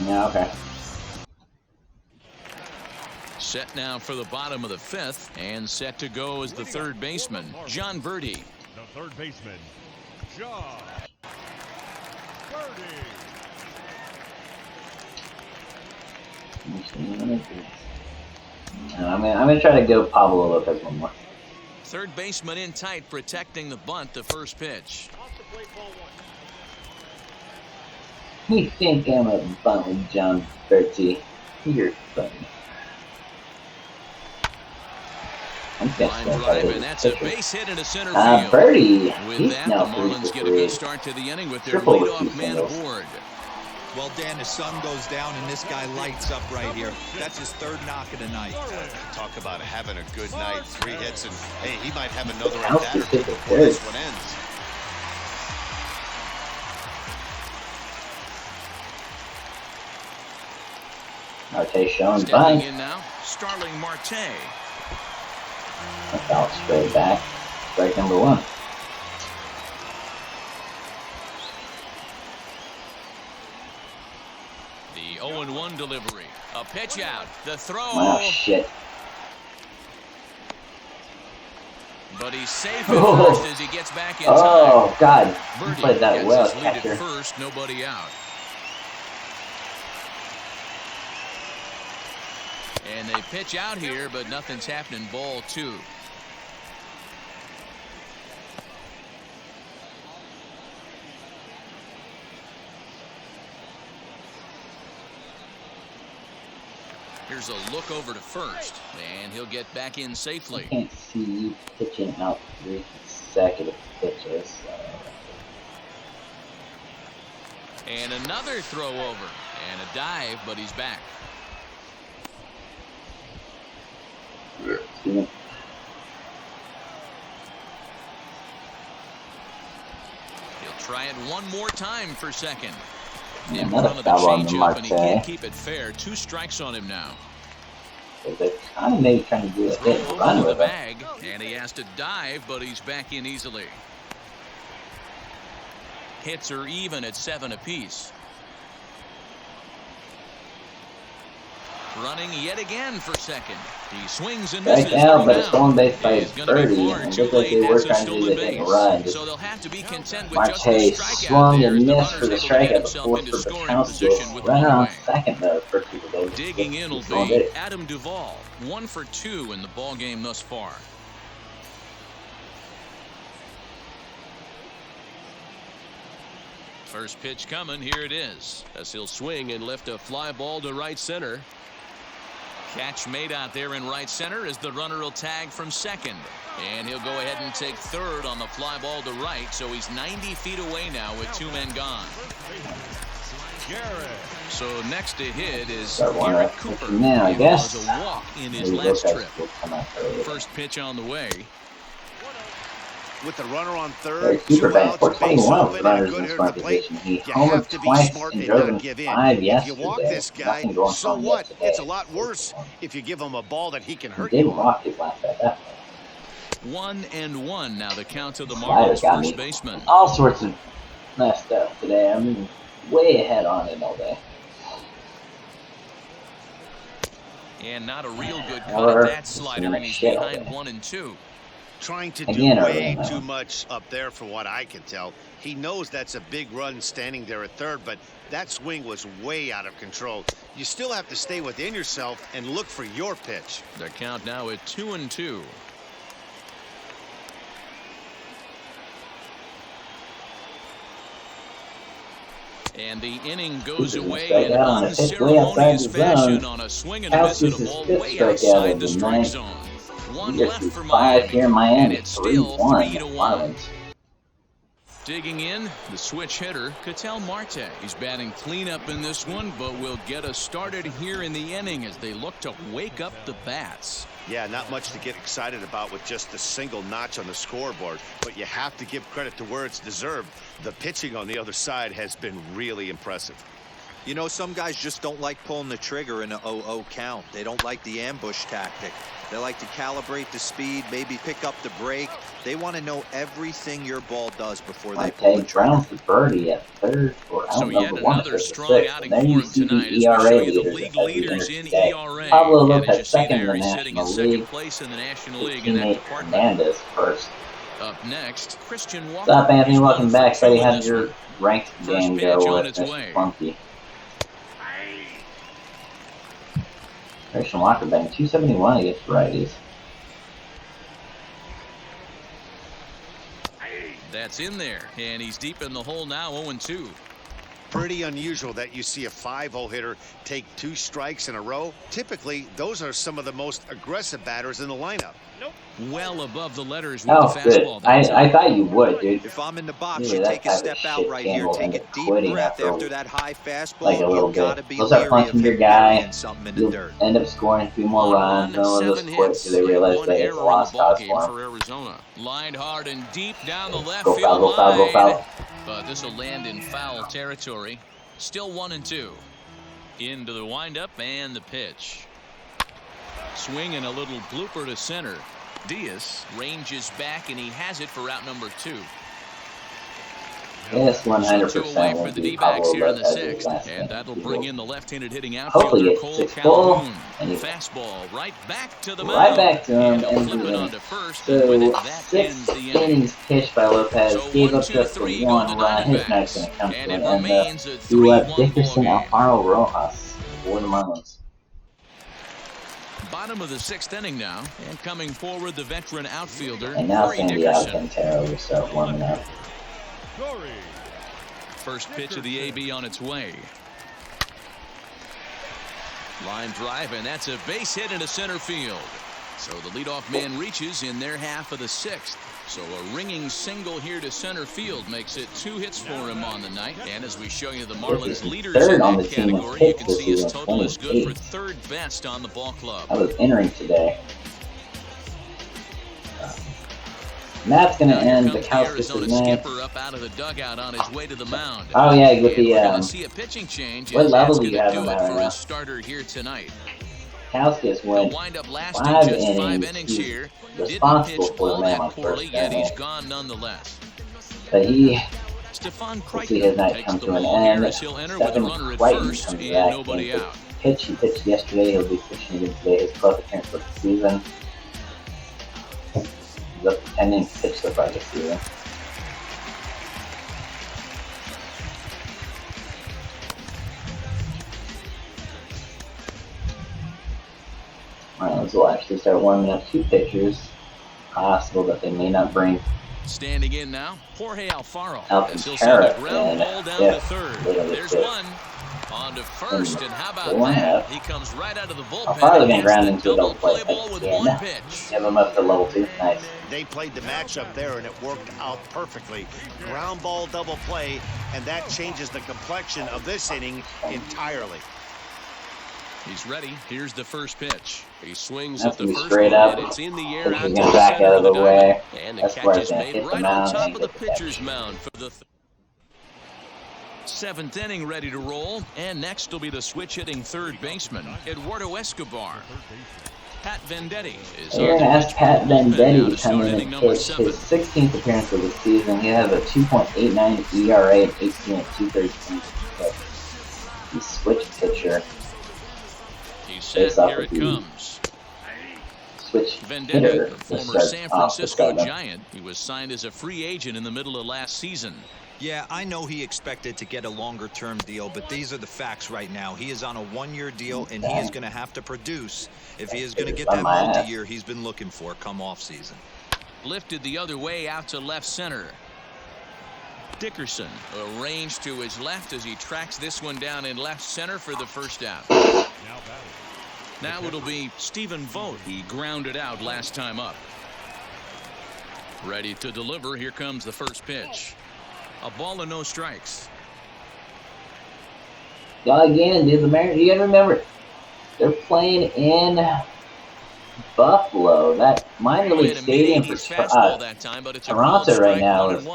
Yeah, okay. Set now for the bottom of the 5th, and set to go as the third baseman, John Verdi. The third baseman, John Verdi. I'm gonna try to go Pablo Lopez one more. Third baseman in tight, protecting the bunt. The first pitch. You think I'm a bunt with John Bertie? You're funny. I'm Line catching that drive, by and that's a pitcher. base hit into center field. Birdie. With He's that, now the 3 Marlins for get a good 3. start to the inning with their Triple with 2 leadoff man singles. aboard. Well, Dan, the sun goes down, and this guy lights up right here. That's his 3rd knock of the night. Talk about having a good night. 3 hits, and hey, he might have another House at-bat or is two hit the before third. this one ends. Marte showing Stepping bunt. in now, Starling Marte. That's out straight back. Strike number 1. The 0-1 delivery. A pitch out. The throw. Oh shit. But he's safe at Oh. first as he gets back in time. Oh god. You Verdi played that gets well, his lead at catcher. first, nobody out. And they pitch out here, but nothing's happening. Ball 2. Here's a look over to first, and he'll get back in I safely. can't see you pitching out 3 consecutive pitches. And another throw over, and a dive, but he's back. Excuse me. He'll try it one more time for second. And In another front of the foul on the changeup, and he Marte. can't keep it fair. 2 strikes on him now. They're kind of maybe trying to do a hit and Throw run over the with it. bag, and he has to dive, but he's back in easily. Hits are even at 7 apiece. Running yet again for second. He swings and misses. Strike out, but a down. stolen base by He's gonna be Birdie. far And too just like they late were as a trying to do stolen the hit and base. run. Just So they'll have to be content with just the Marte strikeout swung there. and The missed for runner's the able to get strikeout, but himself forced into for the scoring count. position with Runner one on away. second though. First people go. Digging in will stolen be base. Adam Duvall. 1 for 2 in the ball game thus far. First pitch coming. Here it is. As he'll swing and lift a fly ball to right center. Catch made out there in right center as the runner will tag from second. And he'll go ahead and take third on the fly ball to right, so he's 90 feet away now with 2 men gone. So next to hit is Garrett Cooper. Now, I guess. A walk in his last trip. First pitch on the way. With the runner on third, Cooper 2 batting outs, 421 base with runners open, in and a good hitter scoring at the plate. position. He You homered have to be twice smart and and drove not in give in. 5 If you yesterday. walk this guy, Nothing going so on what? yesterday. It's a lot worse if you give him a ball that he can He hurt did you on. walk his last at that point. 1-1 now the count to the Slider Marlins got first me baseman. all sorts of messed up today. I'm way ahead on it all day. And not a real good cut at that slider, and he's behind 1-2. Trying to Again, do way early, too much up there from what I can tell. He knows that's a big run standing there at third, but that swing was way out of control. You still have to stay within yourself and look for your pitch. The count now at 2-2. And the inning goes away in unceremonious fashion on a swing and a miss at a ball way outside the strike zone. One left for Miami, and it's still 3-1. Digging in, the switch hitter, Ketel Marte. He's batting cleanup in this one, but will get us started here in the inning as they look to wake up the bats. Yeah, not much to get excited about with just a single notch on the scoreboard, but you have to give credit to where it's deserved. The pitching on the other side has been really impressive. You know, some guys just don't like pulling the trigger in an 0-0 count. They don't like the ambush tactic. They like to calibrate the speed, maybe pick up the break. They want to know everything your ball does before they pull the trigger. Brown's the birdie at third for So yet another strong outing for him tonight as we show you the league leaders in ERA. Pablo And as you Lopez see second in there, the he's sitting in National second League. place in the National His League in that teammate department. Hernandez first. Up next, Christian Walker. What's up, Anthony? He's Welcome 1 back. for 2 Buddy, in how'd this your one. ranked game pitch go on with its Mr. way. Flunky? Christian Walker batting 271 against righties. That's in there, and he's deep in the hole now, 0-2. Pretty unusual that you see a 5-0 hitter take 2 strikes in a row. Typically, those are some of the most aggressive batters in the lineup. Well above the letters with Oh, the good. fastball. I thought you would, dude. If I'm in the box, Usually you that take a type of step shit out right here. can Take a end deep quitting breath after after that high fastball. like a little You gotta bit. be You'll start leery punching of your him guy. burying something in the You'll dirt. end up scoring a few more runs. No one will 7 quit hits, because they realize 1 that it's error a in lost the ball cause game for them. for Arizona. Lined hard and deep down the left Go field foul, go foul, go line. foul. But this will land in foul territory. Still 1-2. Into the windup and the pitch. Swing and a little blooper to center. Diaz ranges back and he has it for out number 2. Yes, 2 away 100% for will the be D-backs Pablo here in the Lopez's 6th, last and game. that'll He bring will in the left-handed hitting hopefully outfielder get Cole 6 full, Calhoun. and he Fastball right back to the right mound. back to him, He'll and flip it he's on to first, and so with it, that 6 ends the inning. innings pitched by Lopez So gave 1, up 2, just 3 the go 1 the run. His night's Diamondbacks, going to come to and an it end. remains a He left 3-1 Dickerson, ball game. Alfaro, Rojas for the Marlins. Bottom of the 6th inning now, and coming forward the veteran outfielder And now Corey Sandy Dickerson. Alcantara will start warming up. First pitch of the AB on its way. Line drive, and that's a base hit into center field. So the leadoff man reaches in their half of the 6th. So a ringing single here to center field makes it 2 hits for him on the night. And as we show you the Marlins leaders in that category, you can see his total is good for 3rd best on the ball club. I was entering today. Matt's going to end the Arizona skipper up out of the dugout on his way to the mound. Oh yeah, with And the we're going to see a pitching change. what as level that's do you gonna have do on it that right for now? his starter here tonight. Kauskas went The windup lasted 5 just 5 innings. innings He's here. Didn't responsible pitch for all the man that on poorly, first yet he's down. gone nonetheless. But he Stefan will see his Crichton night takes come the to an ball here end. as he'll enter with a Stephen runner at Crichton first comes and back nobody in. out. He pitched yesterday. He'll be pitching again today. His 12th appearance for the season. He's up to 10 innings pitched so far this season. Marlins will actually start warming up 2 pitchers. Possible that they may not bring Standing in now, Jorge Alfaro. As he'll Alcantara send a ground in ball down to fifth 3rd. later this There's pitch. one. On to first, and how about One that? up. He comes right out of the bullpen. Alfaro getting and ground gets into a the double play ball with again. one pitch. Give him up to level 2. Nice. They played the matchup there, and it worked out perfectly. Ground ball double play, and that changes the complexion of this inning entirely. He's ready. Here's the first pitch. He swings That's at the gonna be first straight one, up. and it's in the air Pushing out to him the back center out of of the the way. diamond. And the That's catch where is it's gonna made hit the right on mound top and of the get the catch. pitcher's mound for the seventh inning, ready to roll. And next will be the switch-hitting third baseman, Eduardo Escobar. Pat Vendetti is We're going to ask Pat Vendetti to come in and pitch 7. his 16th appearance of the season. He has a 2.89 ERA and 18.23 innings. He's switch pitcher. He's set. Face off Here with it the comes. Switch Vendetti, hitter. the to former start San off the Francisco seventh. Giant. He was signed as a free agent in the middle of last season. Yeah, I know he expected to get a longer-term deal, but these are the facts right now. He is on a one-year deal, and he is going to have to produce if he is going to get that multi-year he's been looking for come off-season. Lifted the other way out to left center. Dickerson arranged to his left as he tracks this one down in left center for the first out. Now it'll be Stephen Vogt. He grounded out last time up. Ready to deliver. Here comes the first pitch. A ball and no strikes. Yeah, again, dude, you gotta remember, they're playing in Buffalo, that minor league stadium for Toronto right now is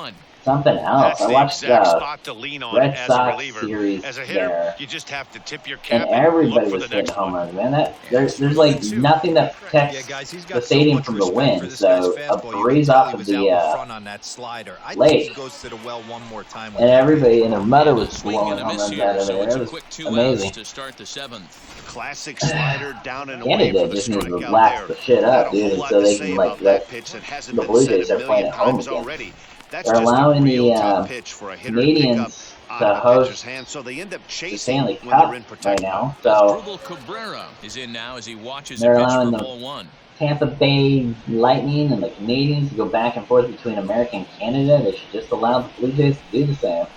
something else. That's I watched the exact spot to lean on Red as Sox a reliever. series As a hitter, there, you just have to tip your cap and and everybody look for was the hitting next home one. runs, man. There's like nothing that protects Yeah, guys, he's got the so stadium much from the respect for wind, this guy's so fastball. a You can breeze tell off he of was out in the front on that slider. I think lake. he goes to the well one more time with And that. everybody and their mother was Swing blowing and a home miss runs here, out of so it. it's It a was quick 2 amazing. outs to start the seventh. Classic slider down and away for Canada the just needs to strikeout relax there. the shit Not up, a dude, whole and lot so to they say can about like that let pitch that hasn't the been Blue said Jays a are playing million at home times again. already. That's They're just a allowing real the tough pitch for a hitter to pick up Canadians out to of the pitcher's host hand, so they end up the chasing Stanley when Cup they're in right protection. now. As So Drupal Cabrera is in now as he watches they're a pitch for allowing ball the one. Tampa Bay Lightning and the Canadians to go back and forth between America and Canada. They should just allow the Blue Jays to do the same.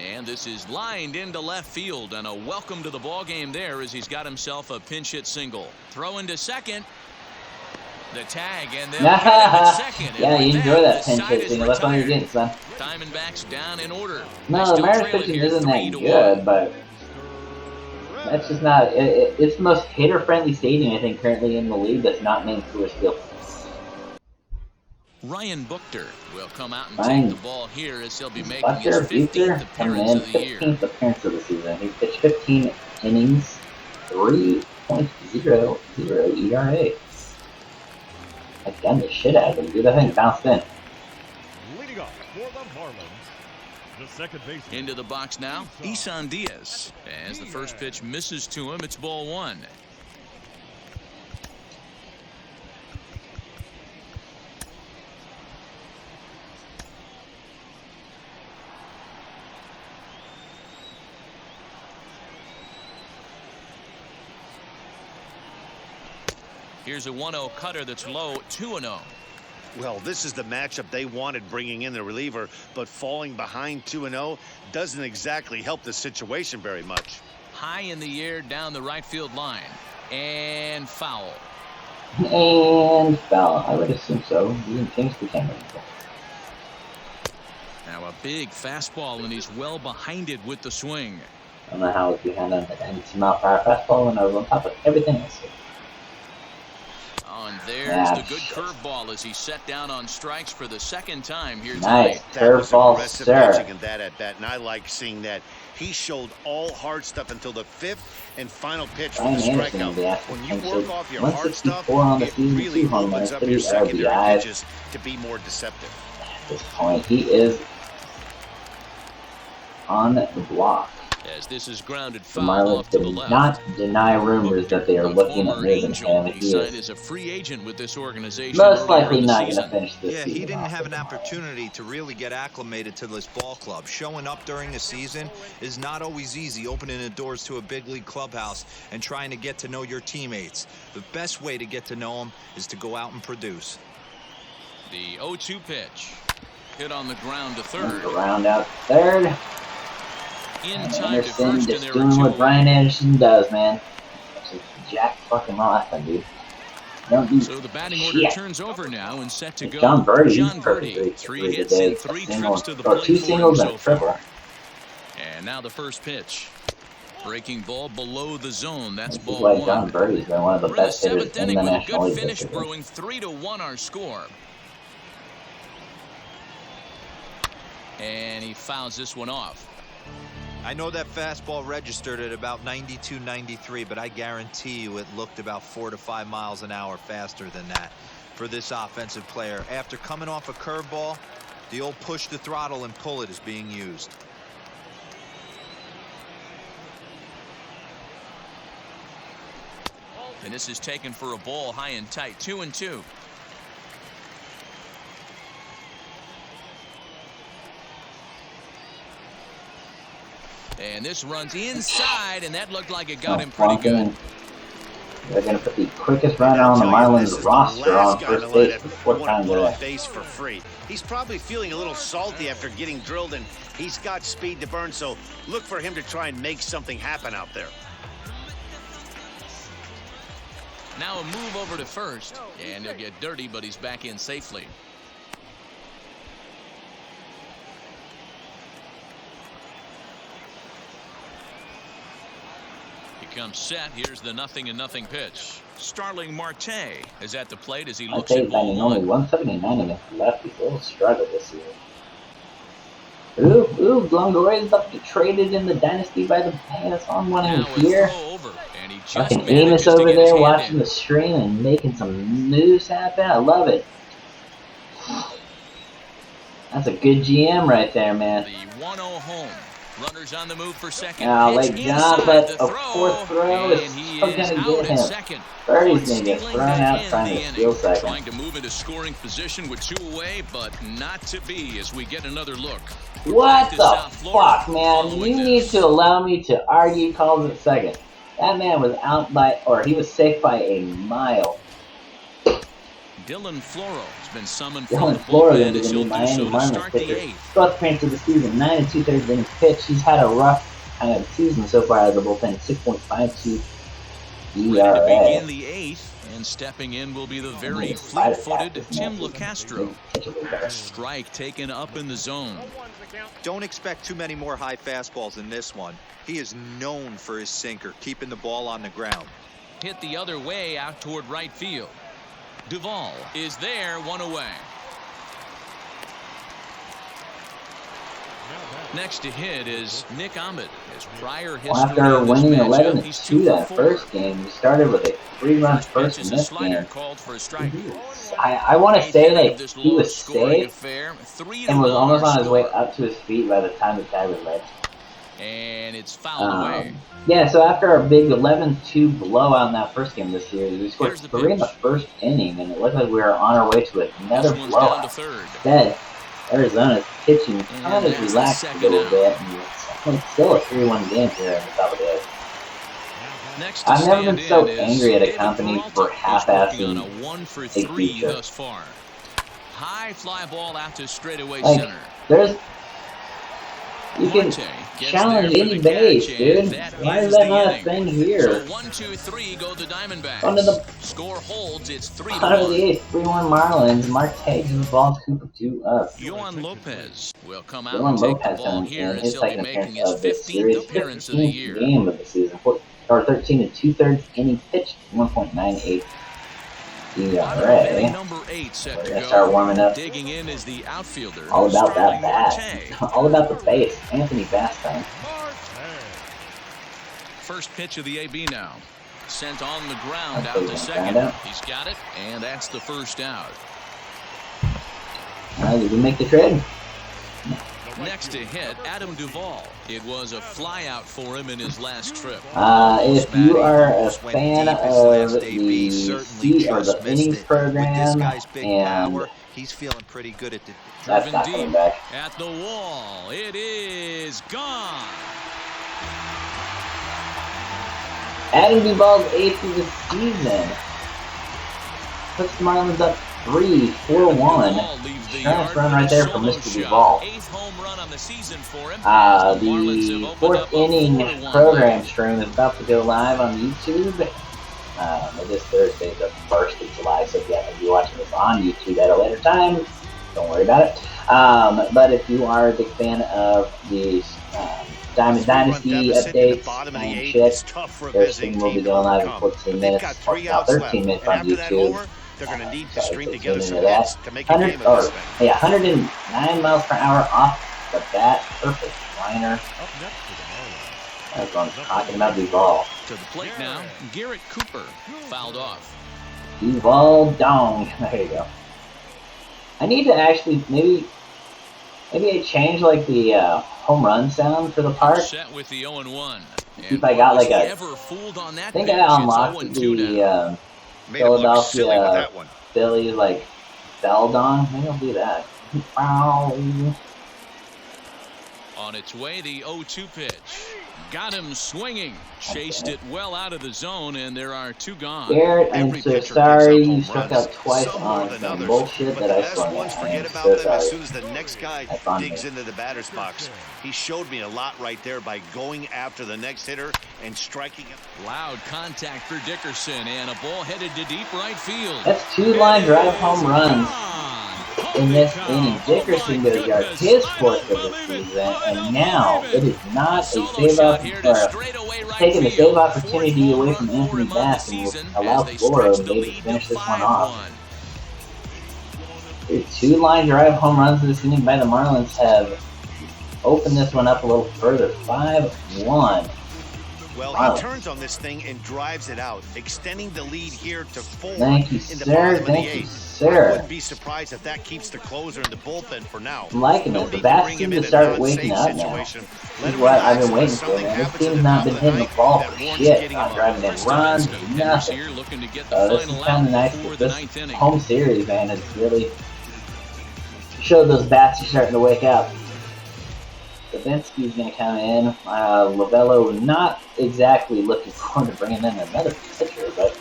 And this is lined into left field, and a welcome to the ball game there as he's got himself a pinch hit single. Throw into second. The tag, and they'll get him at second. And Yeah, you with enjoy that the pinch side hit is single. That's what you're retired. getting, son. Diamondbacks down in order. They No, the still Mariners trail it pitching here isn't that 3-1. good, but that's just not. It's the most hitter-friendly stadium I think currently in the league that's not named Coors Field. Ryan Buchter will come out and Ryan take the ball here as he'll be making Buchter, his 15th coming appearance in, of the year. 15th appearance of the season. He pitched 15 innings, 3.00 ERA. I've done the shit out of him, dude. I think bounced in. Leading off for the Marlins, the second baseman. Into the box now, Isan Diaz. As the first pitch misses to him, it's ball one. Here's a 1-0 cutter that's low, 2-0. Well, this is the matchup they wanted, bringing in the reliever, but falling behind 2-0 doesn't exactly help the situation very much. High in the air down the right field line, and foul. And foul. I would assume so. He didn't change the camera. Now a big fastball, and he's well behind it with the swing. I don't know how it's behind on the 90-mile-per-hour fastball when I was on top of everything else. Oh, and there's the good curveball as he's set down on strikes for the second time here Nice tonight. That was curveball, aggressive sir. pitching in that at bat, and I like seeing that. He showed all hard stuff until the fifth and final pitch for the Ryan Anderson will be strikeout. after When him, you so work off your hard stuff, 164 on the it season, really 2 home opens runs, up 3 your secondary RBIs. pitches to be more deceptive. At this point, he is on the block. As this is grounded The foul Marlins off to the did left. not deny rumors that they are A looking at former moving Angel, him. he He signed is as a free agent with this organization. most earlier likely in the not going to season. finish this Yeah, season. he didn't off have with an the Marlins. opportunity to really get acclimated to this ball club. Showing up during the season is not always easy, opening the doors to a big league clubhouse and trying to get to know your teammates. The best way to get to know them is to go out and produce. The 0-2 pitch. Hit on the ground to And third. to round out third. In And time to Anderson first, and just there are doing 2 what away. Brian Anderson does, man. Just jack fucking laughing, dude. Don't do So the batting order shit. turns over now and set to go. John Birdie, he's John perfect Birdie, 3 3 hits today. and 3 A single, trips to the or plate 2 for him singles and so a triple. far. And now the first pitch. Breaking ball below the zone. That's This is ball why 1. John Birdie's been one of the We're in the best hitters 7th in inning the with a National good League finish this year. brewing. 3-1 our score. And he fouls this one off. I know that fastball registered at about 92, 93, but I guarantee you it looked about 4 to 5 miles an hour faster than that for this offensive player. After coming off a curveball, the old push the throttle and pull it is being used. And this is taken for a ball high and tight. 2-2. And this runs inside, and that looked like it got him pretty good. They're going to put the quickest runner on the Marlins roster on first base for the 4th time put on today. base for free. He's probably feeling a little salty after getting drilled, and he's got speed to burn, so look for him to try and make something happen out there. Now a move over to first, and he'll get dirty, but he's back in safely. He comes set. Here's the 0-0 pitch. Starling Marte is at the plate as he looks at Marte's ball batting only 1. 179 against the lefties. A little struggle this year. Ooh, Longoria is up to traded in the dynasty by the pants on one in Now a here. throw over, and he just Fucking manages Amos to over get his there hand watching in. the stream and making some moves happen. I love it. That's a good GM right there, man. The 1-0 home. Runners on the move for second. Now, Pitch Lake John, inside but the a throw, 4th throw is and he still is going to out get at him. second. Birdie's going to get Stealing thrown that out in trying the to inning. steal second. Trying to move into scoring position with 2 away, but not to be as we get another look. What To the South Florida fuck, man? following You need this. to allow me to argue calls at second. That man was out by, or he was safe by a mile. Dylan Floro has been summoned from Dylan the Floro bullpen is as the he'll new do Miami so to Marlins start the pitcher. 8th. 12th appearance of the season, 9 2/3 innings pitched. He's had a rough kind of season so far as a bullpen, 6.52 Ready to ERA. begin the 8th, and stepping in will be the very He's fired at fleet-footed this Tim match. LaCastro. Pitch a little better. Strike taken up in the zone. Don't expect too many more high fastballs in this one. He is known for his sinker, keeping the ball on the ground. Hit the other way out toward right field. Duvall is there, 1 away. Next to hit is Nick Ahmed. His prior history After in this winning matchup, he's 11-2 2 that for 4. first game, we started with a 3-run Pitch first is in a this slider game. called for a strike. I want to say that he was safe and was almost on his way up to his feet by the time the tag was lit. And it's fouled away. Yeah, so after our big 11-2 blowout in that first game this year, we scored Here's the 3 in the pitch. first inning, and it looked like we were on our way to another This one's down to blowout. third. Instead, Arizona's pitching kind of that's the relaxed a second little out. bit, and it's still a 3-1 game here at the top of the eighth. Next to I've never stand been so in is angry at a David company Peralta, for who's half-assing working on a 1 for a 3 future. thus far. High fly ball out to straightaway Like, center. you can Marte gets challenge there for any the base, catch, dude. and that Why is ends that the not a inning. thing here? So 1, 2, 3 go the Diamondbacks. Under the Score holds. It's bottom of the 3-1. eighth, 3-1 Marlins. Marte gives the ball to us. Yohan Lopez will come out Dylan and take the Lopez ball in here as his he'll be second making appearance his of this 15th series, appearance of the 15th year. game of the season. 13 2/3 innings pitched, 1.98 Batting ERA. number 8 set We're to gonna go. start warming up. Digging in is the outfielder. All about Starling that Marte. bat. All about the base. Anthony Bass time. First pitch of the AB now. Sent on the ground That's out the to one, second. ground out. He's got it, and that's the first out. Did we make the trade? Next to hit, Adam Duvall. It was a flyout for him in his last trip. If you are a Went fan deep his of last the AB, certainly seat or just the missed innings it. With this program, guy's big and power, he's feeling pretty good at the that's Driven not deep coming back. at the wall. It is gone. Adam Duvall's 8th of the season puts the Marlins up 3, 4-1. Insurance run right there from Mr. Duvall. The 4th inning program stream is about to go live on YouTube. It is Thursday, the 1st of July, so if you happen to be watching this on YouTube at a later time, don't worry about it. But if you are a big fan of these Diamond Dynasty updates and shit, their stream will be going live in 14 minutes, or now 13 minutes on YouTube. They're going to need to string together some hits to make it game 109 miles per hour off the bat. Perfect liner. That's what I'm talking about, Duvall. To the plate now, Garrett Cooper fouled off. Duvall dong. There you go. I need to actually maybe I change like the home run sound for the park. Set with the 0-1. See if I got like a. I think I unlocked the Philadelphia Phillies like bell dong. Maybe I'll do that. Wow. On its way, the 0-2 pitch. Got him swinging. Chased it well out of the zone, and there are 2 gone. Garrett, I'm so sorry you struck out twice on some bullshit that I swung at. I'm so sorry. As soon as the next guy digs into the batter's box, he showed me a lot right there by going after the next hitter and striking it. Loud contact for Dickerson, and a ball headed to deep right field. That's 2 line drive home runs in this inning. Dickerson goes yard, his 4th of the season, and now it is not a save up or taking the save opportunity away from Anthony Bass and will allow Floro maybe to finish this one off. 2 line drive home runs this inning by the Marlins have opened this one up a little further. 5-1. Well, he turns on this thing and drives it out, extending the lead here to 4 Thank you, in the sir. bottom of the Thank you, 8th. sir. I wouldn't be surprised if that keeps the closer in the bullpen for now. I'm liking it. The bats seem to start waking up now. This is what I've been waiting for, man. This team's not been hitting the ball for shit. Not driving in runs, nothing. This is kind of nice. This home series, man, has really showed those bats are starting to wake up. Vendetti going to come in. Lovello not exactly looking forward to bringing in another pitcher, but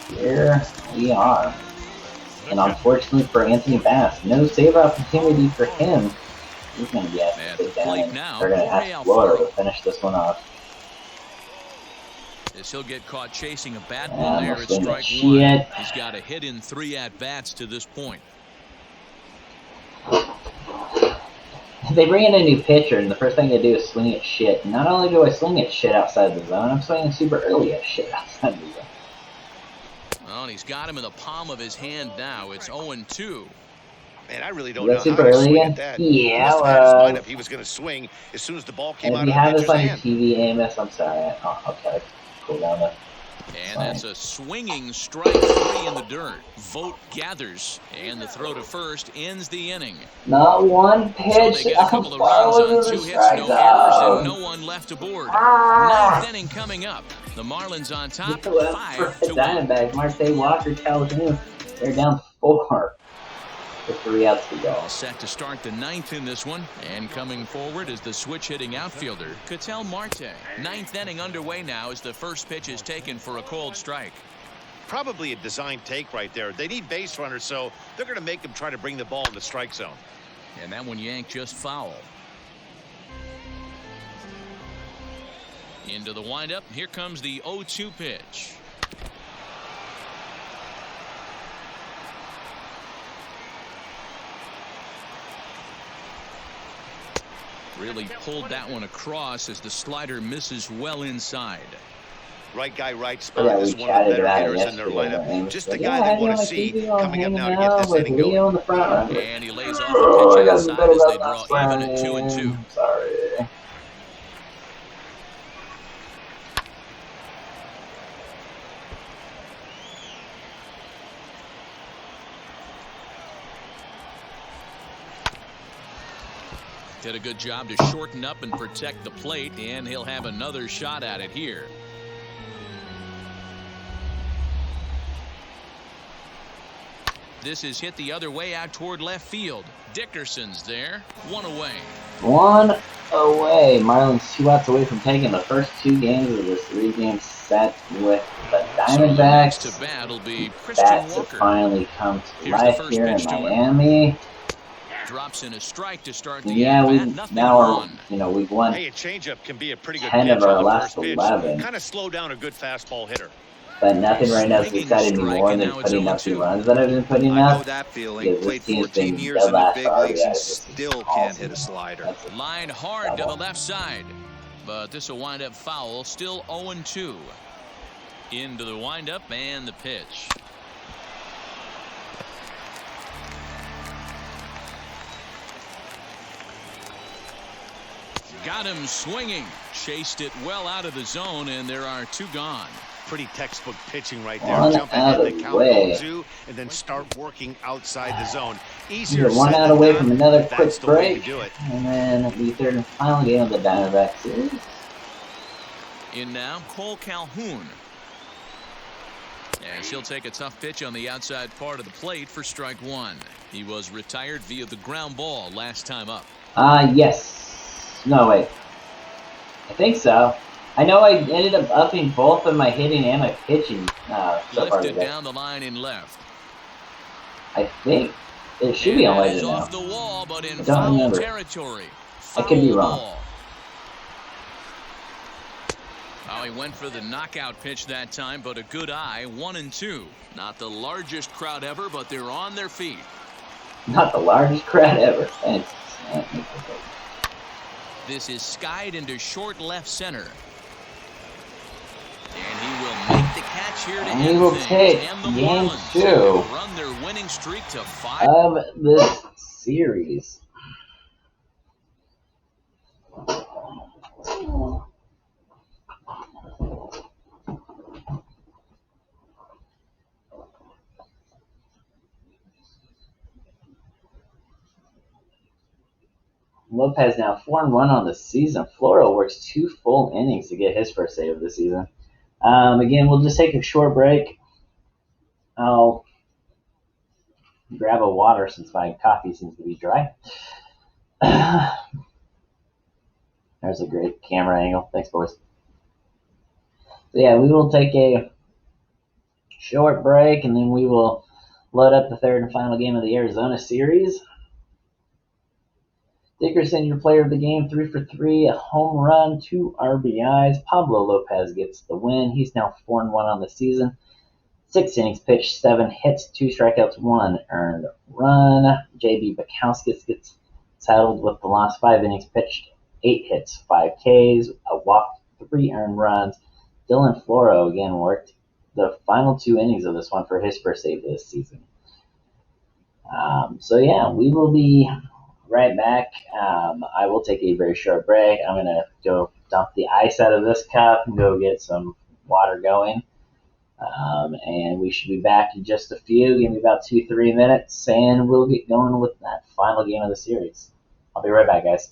here we are. And unfortunately for Anthony Bass, no save opportunity for him. He's going to be asked to sit down, and they're going to ask Floro to finish this one off. As he'll get caught chasing a bad one there at strike 1. He's got a hit in 3 at-bats to this point. They bring in a new pitcher, and the first thing they do is swing at shit. Not only do I swing at shit outside the zone, I'm swinging super early at shit outside the zone. Well, and he's got him in the palm of his hand now. It's 0-2. Man, I really don't know how super to early swing again? at that. Yeah, well, he was going to swing as soon as the ball came out if you of the have this pitcher's on your hand. TV, Amos, I'm sorry. I'll try to cool down the... And that's a swinging strike 3 in the dirt. Vote gathers, and the throw to first ends the inning. Not one pitch. So they get a couple of runs on 2 hits, no errors, and no one left aboard. 9th inning coming up. The Marlins on top, 5-1. Diamondbacks, Marte Walker, Calhoun. They're down 4. With 3 outs to go. All set to start the 9th in this one. And coming forward is the switch-hitting outfielder, Ketel Marte. 9th inning underway now as the first pitch is taken for a cold strike. Probably a design take right there. They need base runners, so they're going to make them try to bring the ball in the strike zone. And that one yanked just foul. Into the windup. Here comes the 0-2 pitch. Really pulled that one across as the slider misses well inside. Right guy, right spot is one of the better hitters in their lineup. Just the guy they want to see coming up now to get this inning going. And he lays off the pitch outside as they draw even at 2-2. Sorry. Did a good job to shorten up and protect the plate, and he'll have another shot at it here. This is hit the other way out toward left field. Dickerson's there. 1 away. 1 away. Marlins 2 outs away from taking the first 2 games of this 3-game set with the Diamondbacks To bat will be bats have finally come to life here in Miami. Drops in a strike to start And yeah, we now are, we've won Hey, a changeup can be a pretty good 10 pitch of our on the last first pitch. 11. Kind of slow down a good fastball hitter. But nothing right now has excited me more than putting up the runs that I've been putting I up. know that feeling. Because this Played team's 14 been years dead in the last big for leagues and RBIs. still can't hit a slider. Line hard to the left side. But this will wind up foul. Still 0-2. Into the windup and the pitch. Got him swinging. Chased it well out of the zone, and there are 2 gone. Pretty textbut pitching right there. One Jump out ahead of to the count way. 0-2 and then start working outside the zone. You're Easier one said out than away done. from another That's quick the way to break. do it. And then the third and final game of the Diamondbacks series. In now, Cole Calhoun. As he'll take a tough pitch on the outside part of the plate for strike 1. He was retired via the ground ball last time up. Yes. No, wait. I think so. I know I ended up upping both of my hitting and my pitching so far Lifted today. down the line in left. I think it should be on That is legend now. off the wall, but in I don't foul remember. territory. I could be Foul wrong. ball. Oh, he went for the knockout pitch that time, but a good eye. 1-2. Not the largest crowd ever, but they're on their feet. Not the largest crowd ever. Thanks. This is skied into short left center. And he will make the catch here to And he end will things. take And the game Marlins 2 will run their winning streak to 5 of this series. Lopez now 4-1 on the season. Floro works 2 full innings to get his first save of the season. Again, we'll just take a short break. I'll grab a water since my coffee seems to be dry. There's a great camera angle. Thanks, boys. So yeah, we will take a short break, and then we will load up the third and final game of the Arizona series. Dickerson, your player of the game, 3 for 3, a home run, 2 RBIs. Pablo Lopez gets the win. He's now 4-1 on the season. 6 innings pitched, 7 hits, 2 strikeouts, 1 earned run. JB Bukowskis gets saddled with the last 5 innings pitched, 8 hits, 5 Ks, a walk, 3 earned runs. Dylan Floro again worked the final 2 innings of this one for his first save this season. So yeah, we will be right back. I will take a very short break. I'm going to go dump the ice out of this cup and go get some water going. And we should be back in just a few. Give me about 2-3 minutes, and we'll get going with that final game of the series. I'll be right back, guys.